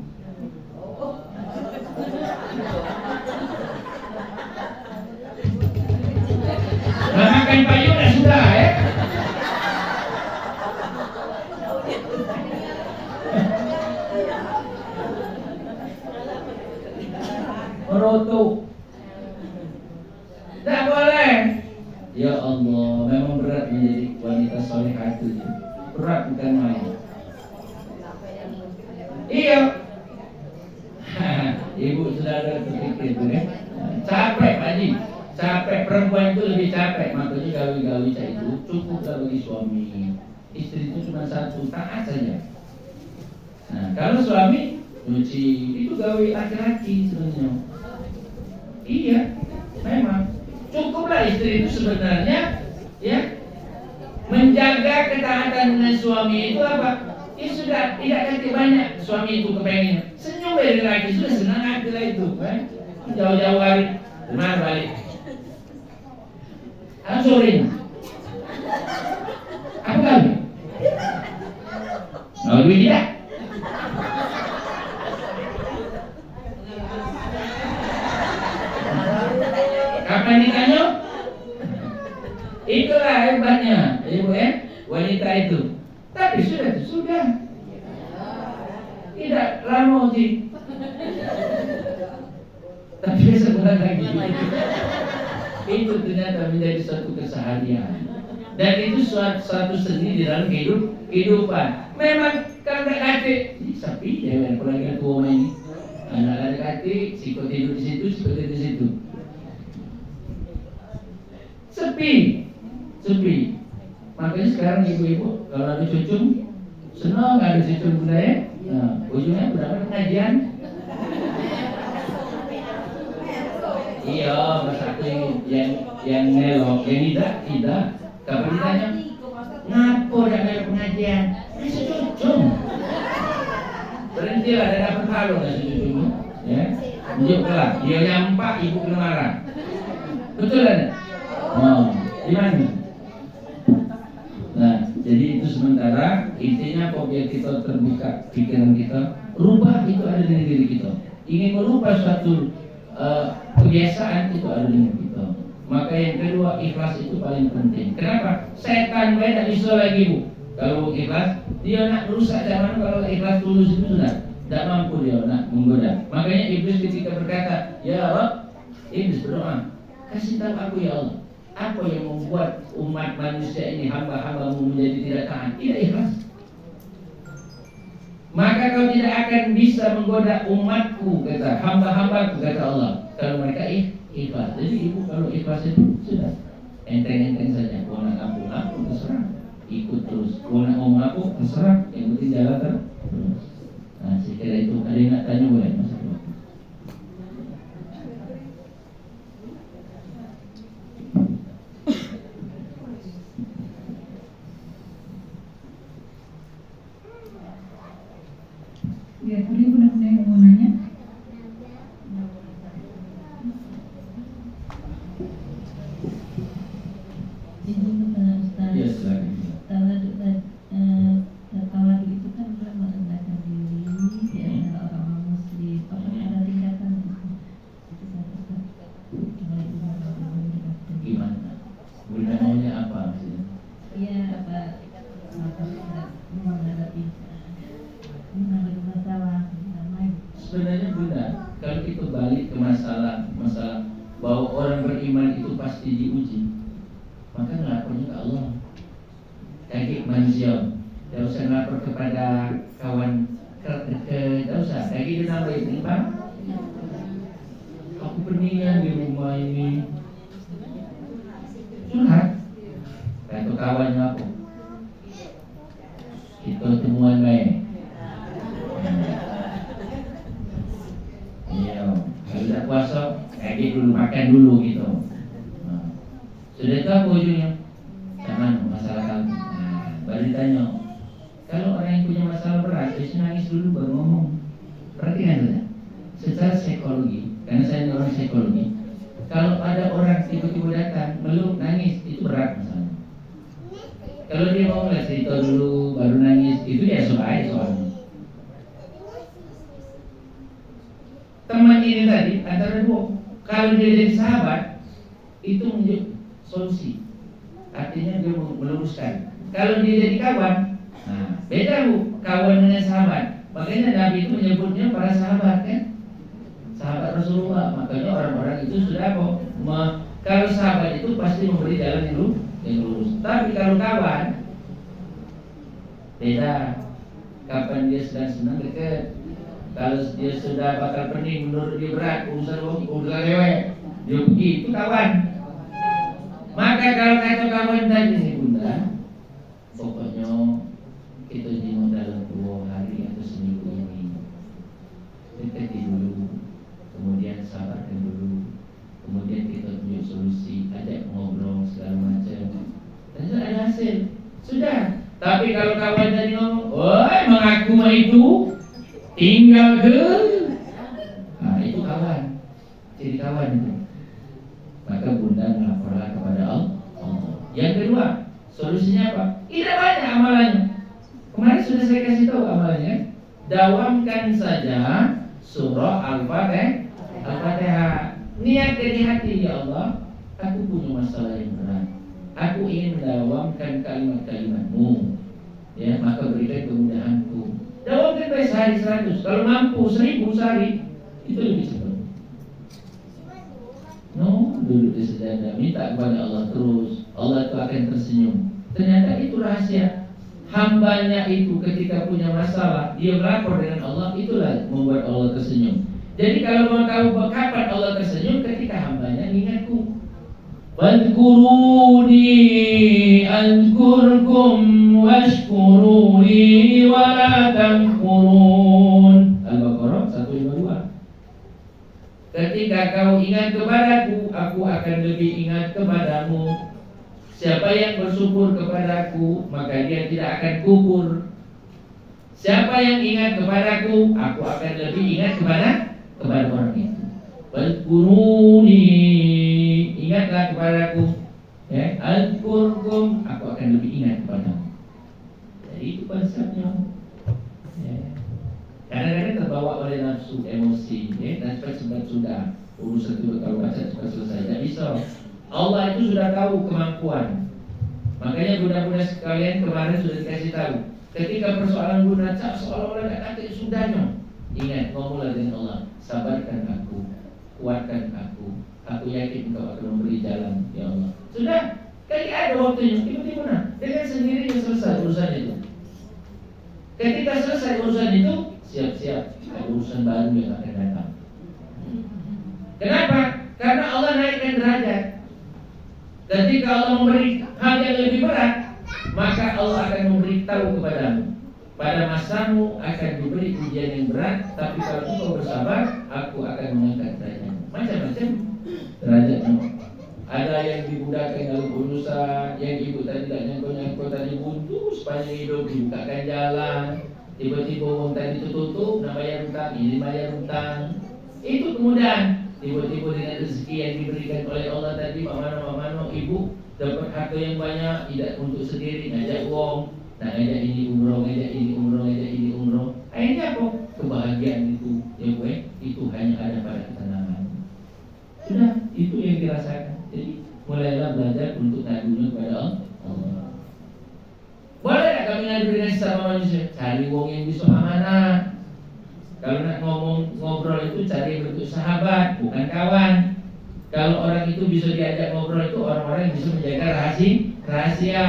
Makan payung sudah, ya. Meroto. Tidak boleh. Ya Allah, memang berat menjadi wanita solehah itu. Berat bukan main. Iya. Ibu sudah ada terpikir tuh, ya. Capek Pak Haji. Capek, perempuan itu lebih capek. Makanya gawi-gawi itu cukuplah bagi suami. Istri itu cuma satu, taat saja. Nah, kalau suami nyuci itu gawi laki-laki sebenarnya. Iya, memang cukuplah istri itu sebenarnya, ya, menjaga ketaatan dengan suami itu apa? Ya sudah, tidak ganti banyak suami itu kepengen senyum dari laki, sudah senang hati lah itu, kan? Jauh-jauh hari, kemana balik? Sore. Apa kali? Mau duit tidak? Kapan nikahnya? Itulah hebatnya, ibu, wanita itu. Tapi sudah. Tidak lama sih. Tapi sebulan lagi. Itu ternyata menjadi suatu keseharian. Dan itu suatu seni di dalam kehidupan. Memang kalau tak kate, sepi ya, apalagi tua ini. Anak-anak kate, sikut tidur di situ, sikut tidur di situ. Sepi. Makanya sekarang ibu-ibu kalau ada cucu senang ada cucu budaya. Nah, ujungnya berapa pengajian? Iya, masaknya yang nelok, yang tidak. Kapan ditanya, ngapo dah melok pengajian? Masih cucu. Berhentilah dan dapat halu nasi cucumu, ya. Tunjuklah, dia nyampak ibu kena marah. Betul kan? Oh, di mana? Nah, jadi itu sementara. Intinya apabila kita terbuka pikiran kita, rubah itu ada di diri kita. Ingin merubah suatu kebiasaan itu ada di diri kita. Maka yang kedua, ikhlas itu paling penting. Kenapa? Setan tidak bisa lagi, Bu. Kalau ikhlas, dia nak rusak zaman. Kalau ikhlas tulus itu sudah tidak mampu dia nak menggoda. Makanya iblis ketika berkata, ya Rabb, iblis berdoa, kasih tahu aku ya Allah, apa yang membuat umat manusia ini hamba-hambamu menjadi tidak taat? Tidak ikhlas. Maka kau tidak akan bisa menggoda umatku, kata hamba-hambaku, kata Allah, kalau mereka ikhlas. Jadi ibu kalau ikhlas itu sudah enteng-enteng saja. Kau nak aku terserah, ikut terus. Kau nak ngomong aku terserah, yang penting jalan terus. Nah, saya kira itu. Ada yang nak tanya boleh, Mas Abdul? Ya, tadi benar-benar yang mau nanya. Jadi Ustaz, Ya, silakan. tawadu itu kan merendahkan diri di antara orang Muslim. Apakah ada tingkatan itu? Gimana? Bunda maunya apa maksudnya? Iya, menghadapi masalah. Sebenarnya Bunda, kalau kita balik ke masalah bahwa orang beriman itu pasti diuji, maka ngelapornya ke Allah. Kayak manusia, tidak usah ngelapor kepada kawan tidak usah. Kayak gitu namanya timbang. Aku peningan di rumah ini. Curhat. Kata kawannya aku, kita temuan baik. Iya, kalau tidak puasa, kayak dulu makan dulu gitu. Sudah tahu ujungnya, jangan masak ditanya, kalau orang yang punya masalah berat, biasanya nangis dulu baru ngomong. Perhatikan saja. Secara psikologi, karena saya ini orang psikologi, kalau ada orang tiba-tiba datang meluk nangis, itu berat masalahnya. Kalau dia mau cerita dulu baru nangis, itu ya soalnya. Teman ini tadi antara dua, kalau dia jadi sahabat, itu menjadi solusi. Artinya dia meluruskan. Kalau dia jadi kawan, nah, beda bu, kawan dengan sahabat. Makanya Nabi itu menyebutnya para sahabat kan, sahabat Rasulullah. Makanya orang-orang itu sudah kalau sahabat itu pasti memberi jalan yang lurus. Tapi kalau kawan, beda. Kapan dia sedang senang dekat. Kalau dia sudah bakal pening, menurut dia berat, urusan lewat, dia pergi, itu kawan. Maka kalau kata kawan tadi nih bunda, pokoknya kita jenguk dalam 2 hari atau seminggu ini, dekati dulu, kemudian sabarkan dulu, kemudian kita tunjuk solusi, ajak ngobrol segala macam, dan sudah ada hasil, sudah. Tapi kalau kawan tadi ngomong, oh mengaku mah itu tinggal ke, nah itu kawan, jadi kawan itu. Maka bunda melaporkan kepada Allah. Yang kedua, solusinya apa? Tidak banyak amalannya. Kemarin sudah saya kasih tahu amalannya. Dawamkan saja surah Al-Fatihah. Niat dari hati, ya Allah, aku punya masalah yang berat. Aku ingin mendawamkan kalimat-kalimat-Mu. Ya, maka berikan kemudahanku. Dawamkan baik sehari 100. Kalau mampu 1000 sehari, itu lebih cepat. No, duduk di sejadah, minta kepada Allah terus. Allah itu akan tersenyum. Ternyata itu rahasia. Hambanya itu ketika punya masalah, dia melapor dengan Allah, itulah membuat Allah tersenyum. Jadi kalau mau tahu kapan Allah tersenyum, ketika hambanya ingatku. Wadkuruni azkurkum washkuruni wala takfurun. Al-Baqarah 152. Ketika kau ingat kepadaku, aku akan lebih ingat kepadamu. Siapa yang bersyukur kepadaku, maka dia tidak akan kufur. Siapa yang ingat kepadaku, aku akan lebih ingat kepada orang itu. Wadkuruni, ingatlah kepadaku. Ya, azkurkum, aku akan lebih ingat kepadamu. Jadi itu konsepnya. Ya. Kadang-kadang terbawa oleh nafsu, emosi, ya, dan cepat sudah urusan itu kalau baca cepat selesai. Tidak bisa. Allah itu sudah tahu kemampuan. Makanya bunda-bunda sekalian kemarin sudah dikasih tahu. Ketika persoalan bunda seolah-olah tidak kata sudahnya, ingat ngomonglah dengan Allah. Sabarkan aku, kuatkan aku. Aku yakin Engkau akan memberi jalan, ya Allah. Sudah, kali ada waktunya, tiba-tiba dengan sendirinya selesai urusan itu. Ketika selesai urusan itu, siap-siap ada urusan baru yang akan datang. Kenapa? Karena Allah naikkan derajat. Ketika Allah memberi hal yang lebih berat, maka Allah akan memberitahu kepadamu, pada masamu akan diberi ujian yang berat, tapi kalau engkau bersabar, aku akan mengangkat derajatmu. Macam-macam derajatnya. Ada yang dibudakkan dalam urusan, yang ibu tadi tak nyangkut-nyangkut tadi buntu sepanjang hidup, dibukakan jalan. Tiba-tiba orang tadi tutup, nak bayar hutang, ini bayar hutang. Itu kemudahan. Tiba-tiba dengan rezeki yang diberikan oleh Allah tadi, Pak Mano, ibu dapat harta yang banyak, tidak untuk sendiri, ngajak uang, nak ngajak ini umroh, ngajak ini umroh. Akhirnya apa? Kebahagiaan itu, ya gue, itu hanya ada pada ketenangan. Sudah, itu yang dirasakan. Jadi mulailah belajar untuk ngadunya kepada Allah. Boleh tak kami ngadu dengan sesama manusia? Cari wong yang bisa amanah. Kalau nak ngobrol itu cari bentuk sahabat, bukan kawan. Kalau orang itu bisa diajak ngobrol itu orang-orang yang bisa menjaga rahasia.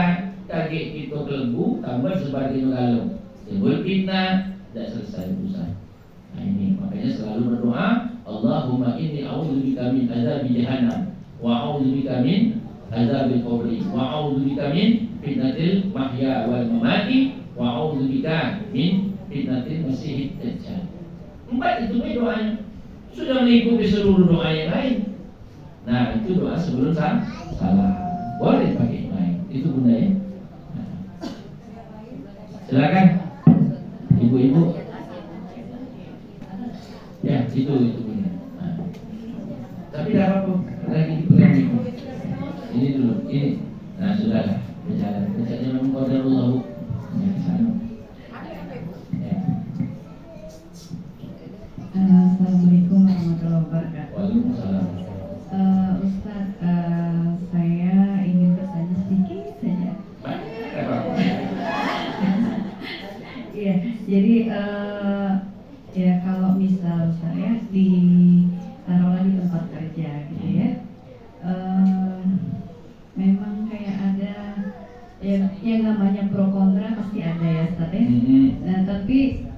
Kaget itu kelembu, tambah sebagai galau. Timbul fitnah, tidak selesai urusan. Nah ini makanya selalu berdoa, Allahumma inni a'udzubika min azabi jahannam, wa a'udzubika min azabil qabri, wa a'udzubika min fitnatil mahya wal mamati, wa a'udzubika min fitnatil masiihid dajjal. 4 itu doanya. Sudah mengikuti seluruh doa yang lain. Nah itu doa sebelum salah. Boleh pakai yang lain. Itu bunda ya. Nah. Silakan, ibu-ibu. Ya, itu punya. Nah. Tapi tidak apa-apa, lagi dipegang ibu. Ini dulu, ini. Nah, sudahlah, berjalan. Berjalan memang qadarullah. Ya, ke sana. Ya. Assalamualaikum warahmatullahi wabarakatuh. Waalaikumsalam. Ustaz, saya ingin bertanya sedikit saja. Iya, jadi ya kalau misal saya taruhlah di tempat kerja gitu ya, memang kayak ada yang namanya pro kontra pasti ada ya Ustaz ya. Nah tapi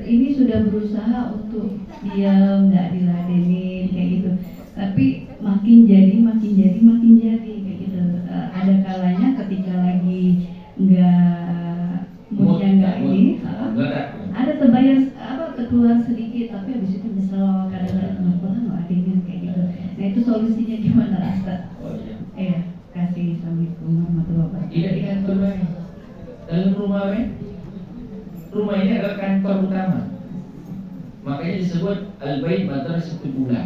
ini sudah berusaha untuk diam, nggak diladenin kayak gitu. Tapi makin jadi kayak gitu. Ada kalanya ketika lagi moodnya nggak ini, ada terbayang keluar sedikit, tapi habis itu misal kadang-kadang nggak adanya kayak gitu. Nah itu solusinya gimana Ustaz? Iya, kasih. Assalamualaikum warahmatullahi wabarakatuh. Tidak di kantor baik. Dalam rumah baik. Rumah ini adalah kantor utama. Makanya disebut al-bait madrasatul ula.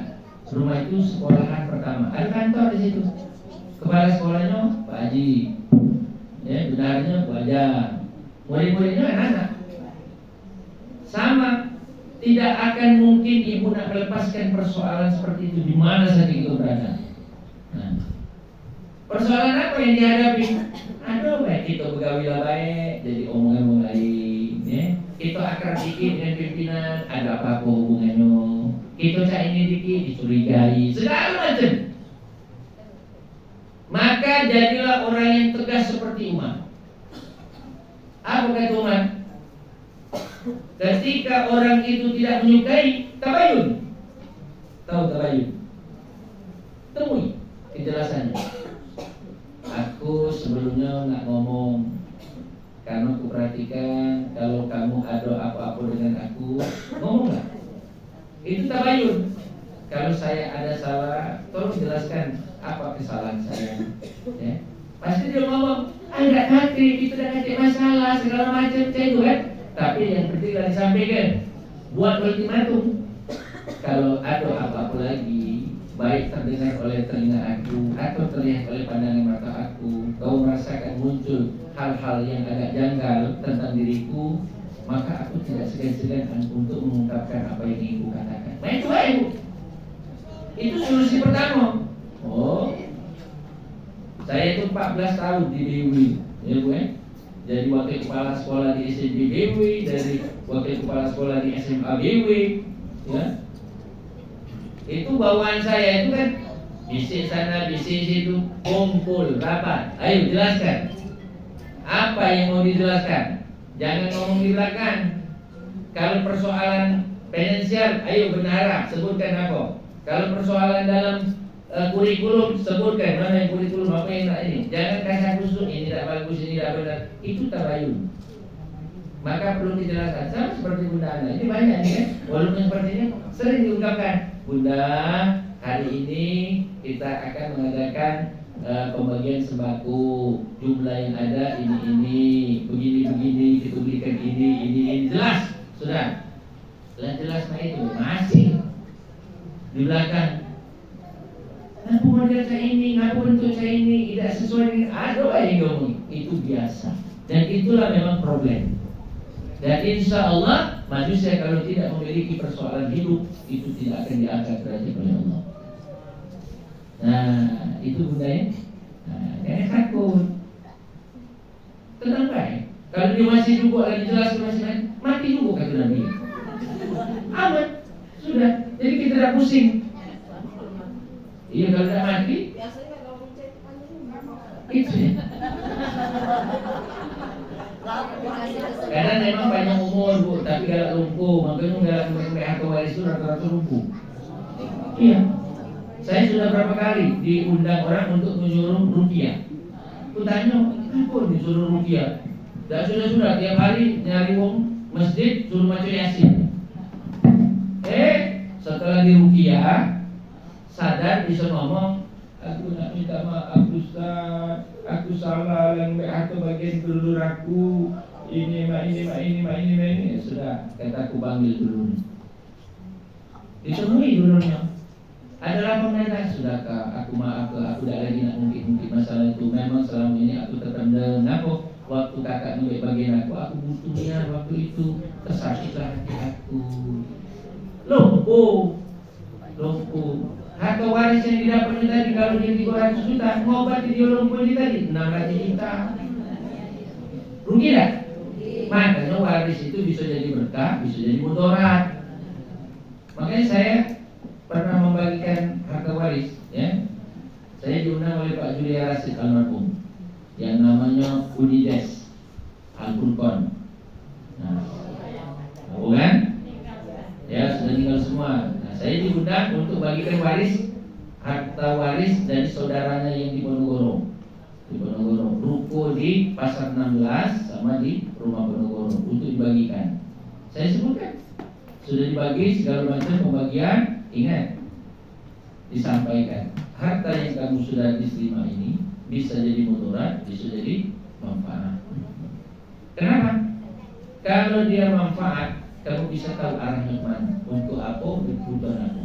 Rumah itu sekolahan pertama. Ada kantor di situ. Kepala sekolahnya Pak Haji, ya, benarnya Bu Aja, murid-muridnya anak-anak. Sama, tidak akan mungkin ibu nak melepaskan persoalan seperti itu di mana saja itu berada. Nah, persoalan apa yang dihadapi? Aduh, baik kita begawilah baik, jadi omongan lain, ya. Kita akrab dikit dengan pimpinan, ada apa-apa hubungannya? Kita cak ini dikit, dicurigai, segala macam. Maka jadilah orang yang tegas seperti Umar. Apa kata Umar? Ketika orang itu tidak menyukai, tabayun. Tahu tabayun? Temui kejelasannya. Aku sebelumnya nggak ngomong, karena aku perhatikan kalau kamu ada apa-apa dengan aku, ngomonglah. Itu tabayun. Kalau saya ada salah, tolong jelaskan apa kesalahan saya. Ya. Pasti dia ngomong, enggak hati, itu dah ada masalah segala macam itu kan. Tapi yang penting lah disampaikan, buat ultimatum. Kalau ada apa-apa lagi, baik terdengar oleh telinga aku atau terlihat oleh pandangan mata aku, kau merasakan muncul hal-hal yang agak janggal tentang diriku, maka aku tidak segan-segan untuk mengungkapkan apa yang ibu katakan. Nah itu ibu. Itu solusi pertama. Oh, saya itu 14 tahun di BW, ya Bu ya. Jadi wakil kepala sekolah di SMP BW, dari wakil kepala sekolah di SMA BW, ya. Itu bawaan saya itu kan bisik sana, bisik situ, kumpul, rapat. Ayo jelaskan. Apa yang mau dijelaskan? Jangan ngomong di belakang. Kalau persoalan finansial, ayo bendahara, sebutkan apa. Kalau persoalan dalam kurikulum, sebutkan mana yang kurikulum apa yang tak ini. Jangan kasar kusuk, ini tidak bagus, ini tidak benar. Itu tabayun. Maka perlu dijelaskan. Sama seperti Bunda Ana. Ini banyak nih kan. Walaupun sepertinya sering diungkapkan. Bunda, hari ini kita akan mengadakan pembagian sembako. Jumlah yang ada ini, begini, kita berikan ini. Jelas, sudah. Jelas nah itu masih di belakang. Ngapu model saya ini, ngapu bentuk saya ini tidak sesuai dengan ada yang ngomong. Itu biasa. Dan itulah memang problem. Dan insya Allah manusia kalau tidak memiliki persoalan hidup, itu tidak akan diangkat derajat oleh Allah. Nah, itu Bunda ya. Nah, jangan takut. Tenang baik. Kalau dia masih duduk lagi jelas masih mati dulu kata Nabi. Aman. Sudah. Jadi kita tidak pusing. Iya kalau tidak mati. Itu ya. Karena memang banyak umur Bu, tapi galak lumpuh. Makanya galak mereka waris itu rata-rata lumpuh. Iya. Saya sudah berapa kali diundang orang untuk menyuruh rupiah. Aku tanya, apa disuruh rupiah? Dan sudah tiap hari nyari wong masjid suruh maca yasin. Setelah di rupiah sadar bisa ngomong, aku nak minta maaf Ustaz, aku salah yang atau bagian dulur aku. ini sudah kata aku panggil dulu. Ditemui dulunya. Adalah pemerintah, sudahkah aku tidak lagi nak mungkin masalah itu. Memang selama ini aku terpendam. Kenapa? Waktu kakak nubek bagian aku butuhnya waktu itu. Tersakitlah hati aku. Lumpuh. Harta waris yang didapatnya tadi kalau dia 300 juta, ngobati dia lumpuh ini tadi 600 juta. Rugi tak? Makanya waris itu bisa jadi berkah, bisa jadi mudarat. Makanya saya pernah membagikan harta waris, ya. Saya diundang oleh Pak Julia Rasid almarhum, yang namanya Unides Al-Furqan. Nah, tahu kan? Ya, sudah tinggal semua. Nah, saya diundang untuk bagikan harta waris dari saudaranya yang di Ponorogo. Ruko di Pasar 16 sama di Rumah Ponorogo untuk dibagikan. Saya sebutkan sudah dibagi segala macam pembagian. Ingat, disampaikan harta yang kamu sudah diterima ini bisa jadi mudarat, bisa jadi manfaat. Kenapa? Kalau dia manfaat, kamu bisa tahu arahnya mana, untuk apa, kebutuhan apa.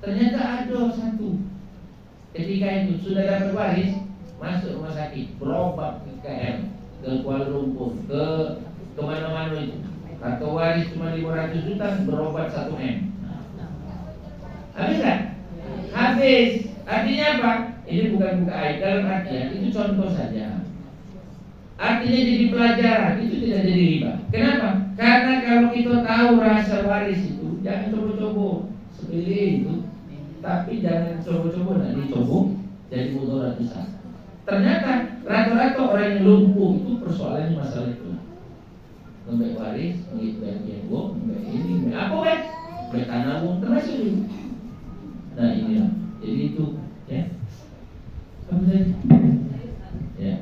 Ternyata ada satu ketika itu sudah dapat waris, masuk rumah sakit, berobat ke KL, ke Kuala Lumpur, ke kemana-mana itu. Harta waris cuma 500 juta, berobat 1 M. Habis tak? Habis. Artinya apa? Ini bukan buka aib, dalam artian itu contoh saja. Artinya jadi pelajaran, itu tidak jadi riba. Kenapa? Karena kalau kita tahu rasa waris itu, jangan coba-coba sepele itu. Tapi jangan coba-coba nak dicoba jadi mudarat besar. Ternyata rata-rata orang yang lumpuh itu persoalannya masalah itu. Membeli waris, membeli uang, membeli apa kan? Membeli tanah termasuk itu. Nah inilah, jadi itu ya. Apa tadi? Ya.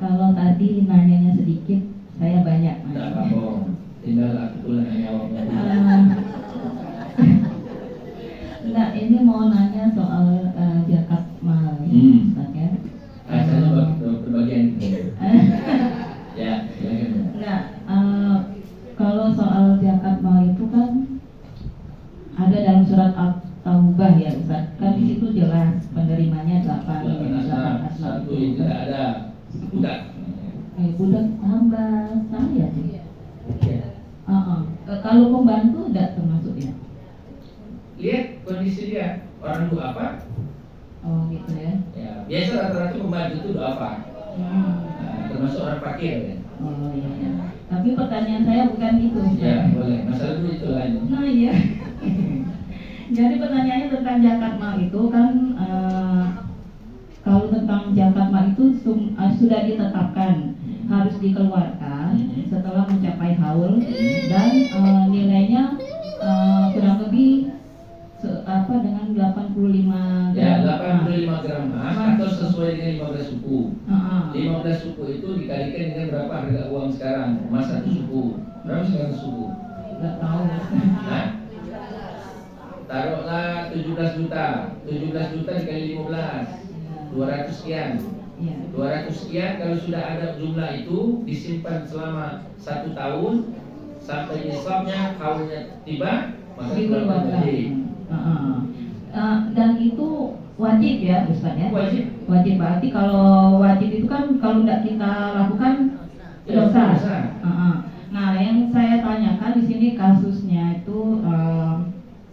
Kalau tadi nanyanya sedikit, saya banyak. Tidak apa-apa, tinggal aku tulen jawabnya. Enggak, ini mau nanya soal zakat mal, Ustaz ya. Asalnya berbagian. Ya, silakan. Enggak, kalau soal zakat mal itu kan ada dalam surat At-Taubah ya Ustaz. Kan di situ jelas penerimanya 8 satu itu tidak ada budak. Budak hamba saya sih. Ya. Kalau pembantu tidak termasuk ya. Lihat kondisi dia, orang doa apa? Oh gitu ya. Ya, biasa rata-rata pembantu itu doa apa? Nah, termasuk orang fakir ya. Oh iya. Tapi pertanyaan saya bukan itu. Ya, boleh. Masalah itu lain. Nah iya. Jadi pertanyaannya tentang zakat mal itu kan kalau tentang zakat mal itu sudah ditetapkan harus dikeluarkan setelah mencapai haul dan nilainya kurang lebih dengan 85 gram. Ya, 85 gram emas atau sesuai dengan 15 suku. 15 suku itu dikalikan dengan berapa harga uang sekarang? Emas 1 suku. Berapa sekarang suku? Enggak tahu. Nah, taruhlah 17 juta. 17 juta dikali 15. 200 sekian. 200 sekian kalau sudah ada jumlah itu disimpan selama 1 tahun sampai nisabnya haulnya tiba maka dikeluarkan. Dan itu wajib ya Ustaz ya? Wajib berarti kalau wajib itu kan kalau tidak kita lakukan dosa. Nah yang saya tanyakan di sini kasusnya itu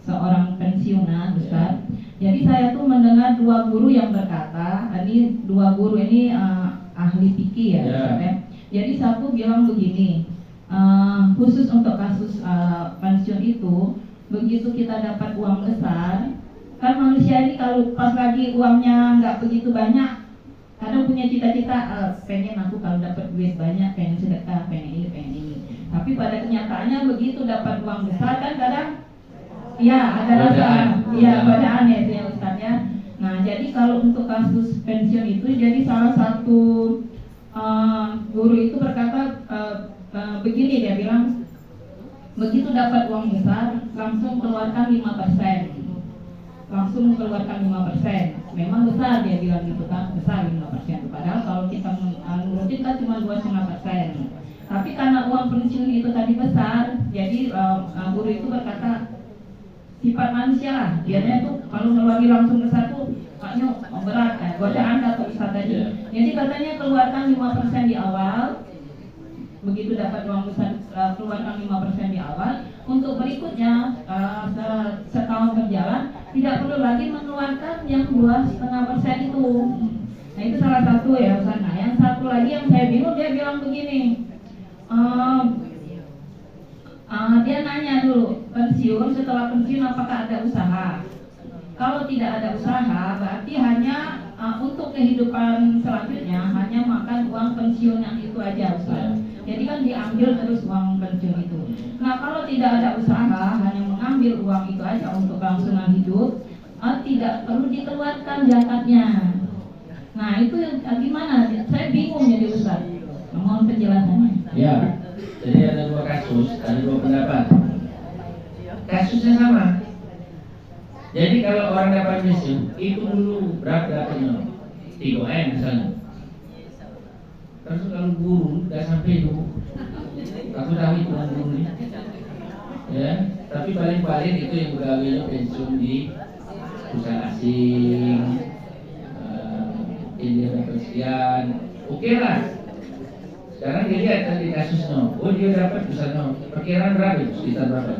seorang pensiunan Ustaz. Jadi saya tuh mendengar 2 guru yang berkata, ini 2 guru ini ahli fikih ya Ustaz ya. Jadi satu bilang begini, khusus untuk kasus pensiun itu, begitu kita dapat uang besar, kan manusia ini kalau pas lagi uangnya nggak begitu banyak, kadang punya cita-cita, pengen aku kalau dapat duit banyak, pengen sedekah, pengen ini. Tapi pada kenyataannya begitu dapat uang besar kan kadang, ya ada rasa, ya godaan ya itu ya Ustaz ya. Nah jadi kalau untuk kasus pensiun itu, jadi salah satu guru itu berkata begini, dia bilang begitu dapat uang besar langsung keluarkan 5%. langsung mengeluarkan 5%. Memang besar, dia bilang gitu kan, besar 5%. Padahal kalau kita nurutin kan cuma 2,5%. Tapi karena uang pensiun itu tadi besar, jadi guru itu berkata sifat manusia lah. Biasanya tuh kalau ngeluarin langsung besar tuh maknya berat, godaan atau Ustaz tadi. Jadi katanya keluarkan 5% di awal. Begitu dapat uang besar, keluarkan 5% di awal. Untuk berikutnya setahun berjalan tidak perlu lagi mengeluarkan yang 2,5% itu. Nah itu salah satu ya Ustaz. Nah yang satu lagi yang saya bingung, dia bilang begini, dia nanya dulu, pensiun, setelah pensiun apakah ada usaha? Kalau tidak ada usaha berarti hanya untuk kehidupan selanjutnya hanya makan uang pensiun yang itu aja Ustaz. Jadi kan diambil terus uang pensiun itu. Nah kalau tidak ada usaha, hanya mengambil uang itu aja untuk kelangsungan hidup, tidak perlu dikeluarkan zakatnya. Nah itu gimana? Saya bingung jadi Ustaz. Mohon penjelasannya. Ya, jadi ada dua kasus, ada dua pendapat. Kasusnya sama. Jadi kalau orang dapat pensiun, itu dulu berapa dapatnya? 3M misalnya. Terus kalau guru nggak sampai itu, aku tahu itu guru ini. Ya, tapi paling-paling itu yang pegawainya pensiun di perusahaan asing, India sekian, oke lah. Sekarang dia lihat tadi kasusnya, oh dia dapat misalnya perkiraan berapa itu, sekitar berapa?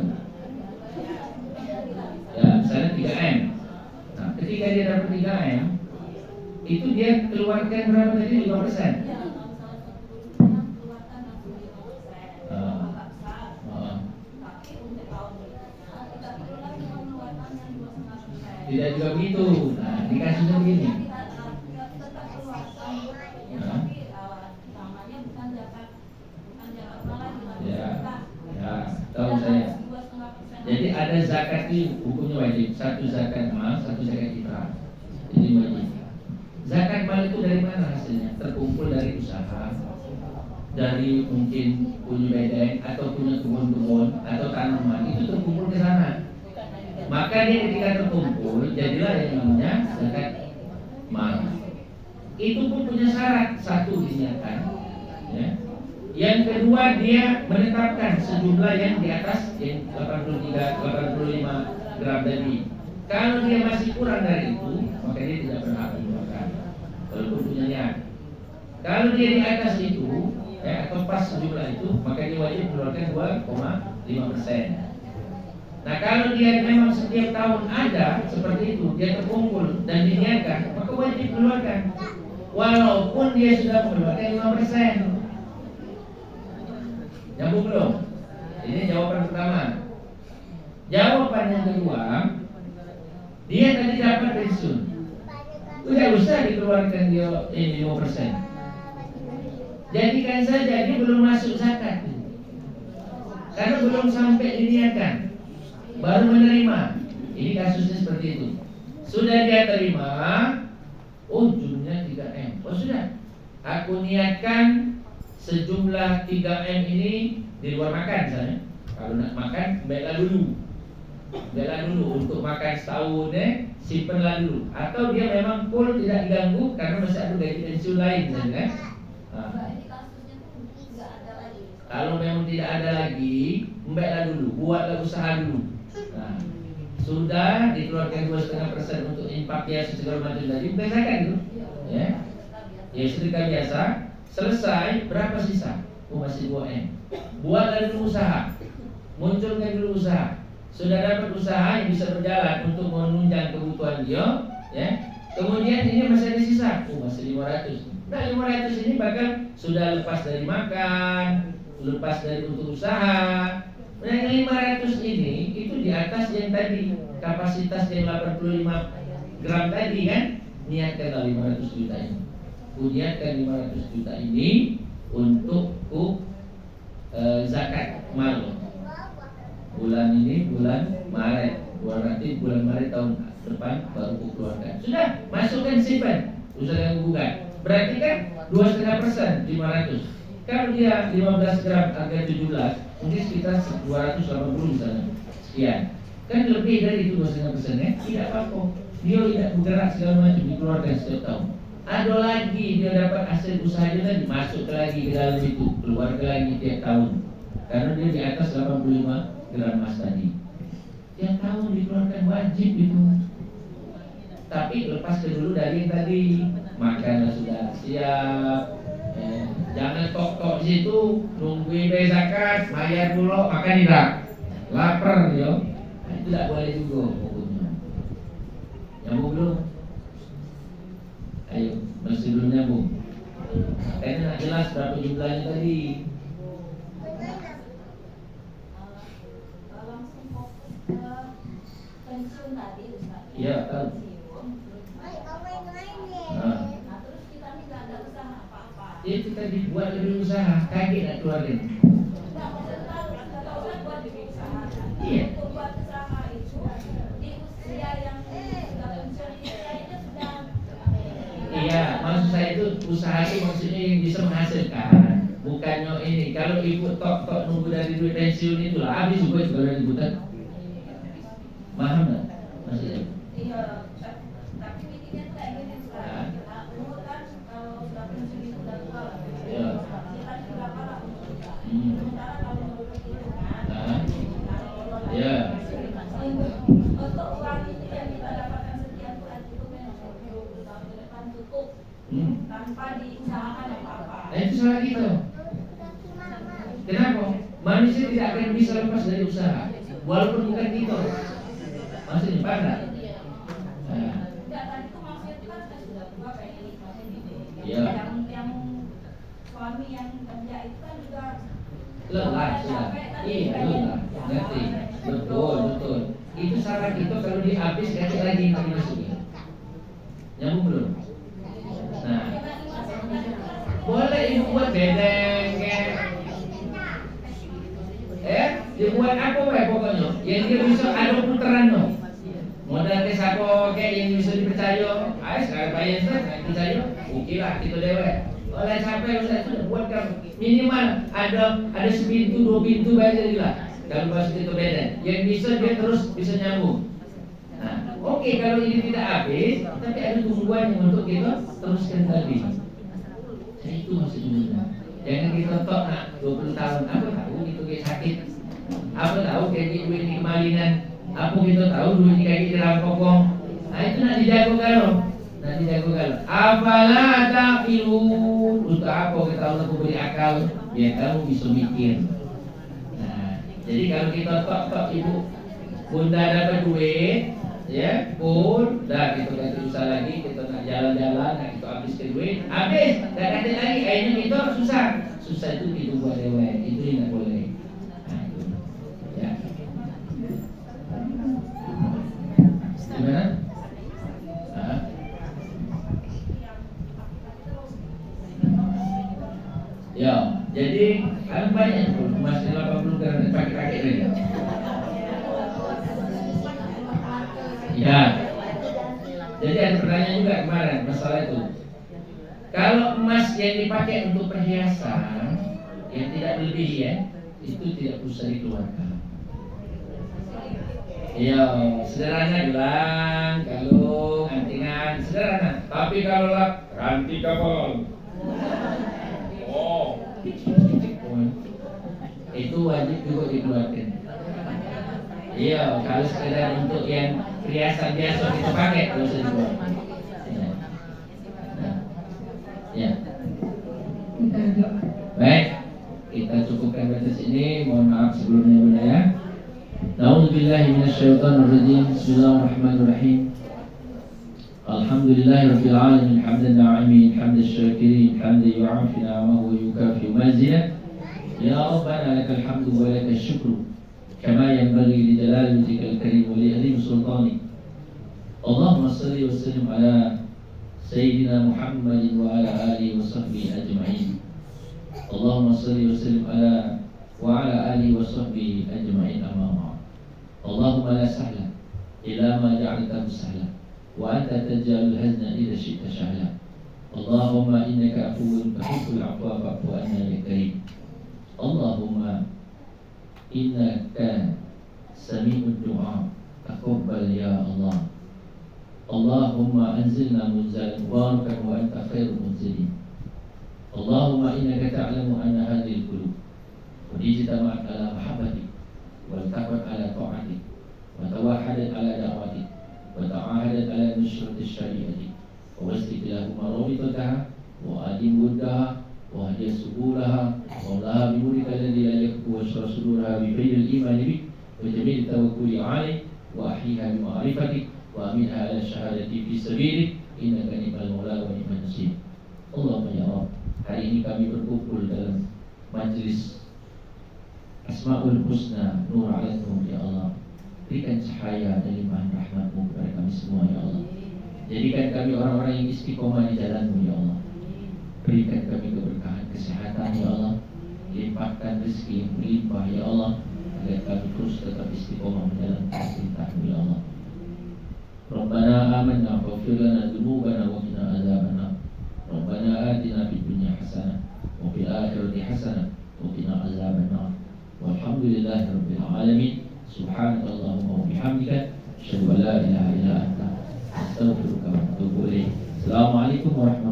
Ya, misalnya 3M. Nah, ketika dia dapat 3M, itu dia keluarkan berapa tadi? 5%. Tidak juga begitu. Nah, di kasusnya begini. Tahu saya. Jadi ada zakat itu hukumnya wajib. Satu zakat mal, satu zakat fitrah. Ini wajib. Zakat mal itu dari mana hasilnya? Terkumpul dari usaha, dari mungkin punya bedeng atau punya kebun-kebun atau tanaman, itu terkumpul ke sana. Maka dia ketika terkumpul jadilah yang namanya zakat mal. Itu pun punya syarat, satu dinyatakan, ya. Yang kedua dia menetapkan sejumlah yang di atas yang 85 gram tadi. Kalau dia masih kurang dari itu, maka dia tidak berhak mengeluarkan, walaupun punya niat. Kalau dia di atas itu, atau pas sejumlah itu, maka dia wajib mengeluarkan 2,5%. Nah kalau dia memang setiap tahun ada seperti itu, dia terkumpul dan diniatkan, maka wajib mengeluarkan, walaupun dia sudah mengeluarkan 5%. Nyambung belum? Ini jawaban pertama. Jawaban yang kedua, dia tadi dapat pensiun, udah usah dikeluarkan dia ini 5%. Jadikan saja dia belum masuk zakat, karena belum sampai diniatkan, baru menerima. Ini kasusnya seperti itu. Sudah dia terima, oh jumlahnya 3M. Oh sudah, aku niatkan sejumlah 3M ini di luar makan misalnya. Kalau nak makan, baiklah dulu untuk makan setahun, simpenlah dulu. Atau dia memang full tidak diganggu karena masih ada gaji pensiun lain misalnya. Kalau memang tidak ada lagi, baiklah dulu, buatlah usaha dulu. Nah, sudah dikeluarkan 2,5% untuk infak biasa segala macam tadi, biasakan itu, ya sedekah biasa. Selesai, berapa sisa? Oh masih 2M. Buatlah dulu usaha, munculkan dulu usaha. Sudah dapat usaha yang bisa berjalan untuk menunjang kebutuhan dia, kemudian ini masih ada sisa, oh masih 500. Nah 500 ini bahkan sudah lepas dari makan, lepas dari untuk usaha. Nah yang 500 ini itu di atas yang tadi kapasitas yang 85 gram tadi kan, niatkanlah 500 juta ini. Niatkan 500 juta ini untuk zakat mal. Bulan ini bulan Maret, nanti bulan Maret tahun depan baru keluarkan. Sudah masukkan simpan, usaha yang gugat. Berarti kan 2,5% 500. Kalau dia 15 gram harga 17, mungkin sekitar 280 misalnya. Sekian. Kan lebih dari itu 2,5% ya. Tidak apa-apa. Dia tidak bergerak segala macam dikeluarkan setiap tahun. Ada lagi dia dapat hasil usaha dia tadi masuk lagi ke dalam itu, keluar lagi tiap tahun. Karena dia di atas 85 gram emas tadi. Tiap tahun dikeluarkan wajib itu. Tapi lepaskan dulu dari yang tadi. Makanlah sudah siap. Jangan tok-tok situ nungguin bayar zakat, bayar dulu, makan tidak. Lapar yo. Nah, itu tidak boleh juga hukumnya. Nyambung belum? Ayo, masih belum nyambung. Kayaknya nak jelas berapa jumlahnya tadi. Langsung fokus ke pensiun tadi, Ustaz. Iya, tahu. Nah, terus kita tidak ada usaha apa-apa. Ya kita dibuat lebih usaha, kaget nak keluarin. Enggak, maksudnya kita usaha buat bikin usaha. Iya. Untuk buat usaha itu di usia yang sudah pensiun ini kayaknya sudah. Iya, maksud saya itu usaha itu maksudnya yang bisa menghasilkan. Bukannya ini, kalau ibu tok nunggu dari duit pensiun itulah habis juga itu kalau dibutuhkan. Paham nggak maksudnya? Iya, tapi bikinnya tuh kayak gini, Ustaz. Umur kan kalau sudah pensiun itu udah tua lah. Iya. Kita juga apa lah umur kita. Hmm. Sementara kalau dulu itu kan. Iya. Untuk uang itu yang kita dapatkan sekian bulan itu memang 20 tahun ke depan cukup tanpa diusahakan apa-apa. Nah itu salah kita. Kenapa? Manusia tidak akan bisa lepas dari usaha, walaupun bukan kita. Maksudnya pada. Enggak, tadi itu maksudnya itu kan sudah tua kayak nikmatin gitu. Iya. Yang suami yang kerja itu kan juga Lelah sudah. Iya lelah. Ngerti. Betul. Itu salah kita kalau dihabis kasih lagi yang dimasukin. Nyambung belum? Nah, boleh ibu buat bedeng dibuat apa wae pokoknya yang dia bisa ada putaran no. Modal ke siapa kayak yang bisa dipercaya. Ayo sekarang bayar saya percaya. Oke lah kita dewe. Oleh siapa yang sudah buat kamu minimal ada sepintu 2 pintu bayar lah. Kalau bahasa itu beda. Yang bisa dia terus bisa nyambung. Nah, oke kalau ini tidak habis, tapi ada tungguan yang untuk kita teruskan tadi. Nah, itu maksudnya. Jangan kita tok nak 20 tahun apa tahu itu kayak sakit. Apa tahu kayak duit ini kemalingan. Apa kita tahu duit ini kayak dirampok. Nah, itu nak dijago kalau. Apalah taqilun. Untuk apa kita Allah beri akal biar kamu bisa mikir. Nah, jadi kalau kita tok ibu bunda dapat duit, ya pun dah kita ganti usaha lagi, kita nak jalan-jalan, nak kita habis ke duit, habis, dah ganti lagi, akhirnya kita susah itu kita buat dewek, itu tidak boleh. Nah, itu. Ya. Gimana? Ya, jadi kan banyak masih 80 gram pakai lagi. Ya. Jadi ada pertanyaan juga kemarin masalah itu. Kalau emas yang dipakai untuk perhiasan yang tidak berlebih ya, itu tidak usah dikeluarkan. Ya, sederhana bilang kalau antingan sederhana. Tapi kalau ranti kapal. Oh. Itu wajib juga dikeluarkan. Iya, kalau sekedar untuk yang perhiasan biasa kita pakai kalau saya jual. Ya. Baik, kita cukupkan batas ini. Mohon maaf sebelumnya Bunda ya. A'udzubillahi minasyaitonirrajim. Bismillahirrahmanirrahim. Alhamdulillahirabbil alamin hamdan na'imin hamdan syakirin hamdan yu'afi ni'amahu wa yukafi mazidah. Ya Rabbana lakal hamdu wa lakal syukru kama yanbaghi li jalali wajhikal karim wa li azim sultanik. Allahumma shalli wa sallim ala sayyidina Muhammadin wa ala alihi wa sahbihi ajma'in. Allahumma shalli wa sallim ala wa ala alihi wa sahbihi ajma'in amma ba'd. Allahumma la sahla illa ma ja'altahu sahla wa anta taj'alul hazna idza syi'ta sahla. Allahumma innaka afuwwun tuhibbul 'afwa fa'fu 'anna ya karim. Allahumma innaka sami'ud du'a تقبل يا الله. اللهم أنزلنا منزلا مباركا وأنت خير المنزلين. اللهم إنك تعلم أن هذه القلوب قد اجتمعت على محبتك والتقت على طاعتك وتوحدت على دعوتك وتعاهدت على نصرة الشريعة ووسط لهما رابطتها وأدم ودها وهدي سبولها واملاها بنورك الذي لا يخفو واشرح صدورها بفيض الإيمان بك وجميل التوكل عليك وأحييها بمعرفتك وأمنها على الشهادة في سبيلك إنك نعم المولى ونعم النصير. Allahumma ya Rabb, hari ini kami berkumpul dalam majlis Asmaul Husna Nur ala Nur ya Allah. Berikan cahaya dan limpahan rahmat-Mu kepada kami semua ya Allah. Jadikan kami orang-orang yang istiqomah di jalan-Mu ya Allah. Berikan kami keberkahan kesehatan ya Allah. Limpahkan rezeki yang berlimpah ya Allah, agar kami terus tetap istiqomah menjalankan perintah-Mu ya Allah. Rabbana amanna faghfir lana dzunubana wa qina adzabannar. Rabbana atina fid dunya hasanah wa fil akhirati hasanah wa qina adzabannar. Walhamdulillahi rabbil alamin. Subhanakallahumma wa bihamdika asyhadu an la ilaha illa anta astaghfiruka wa atubu ilaik. Assalamualaikum warahmatullahi wabarakatuh.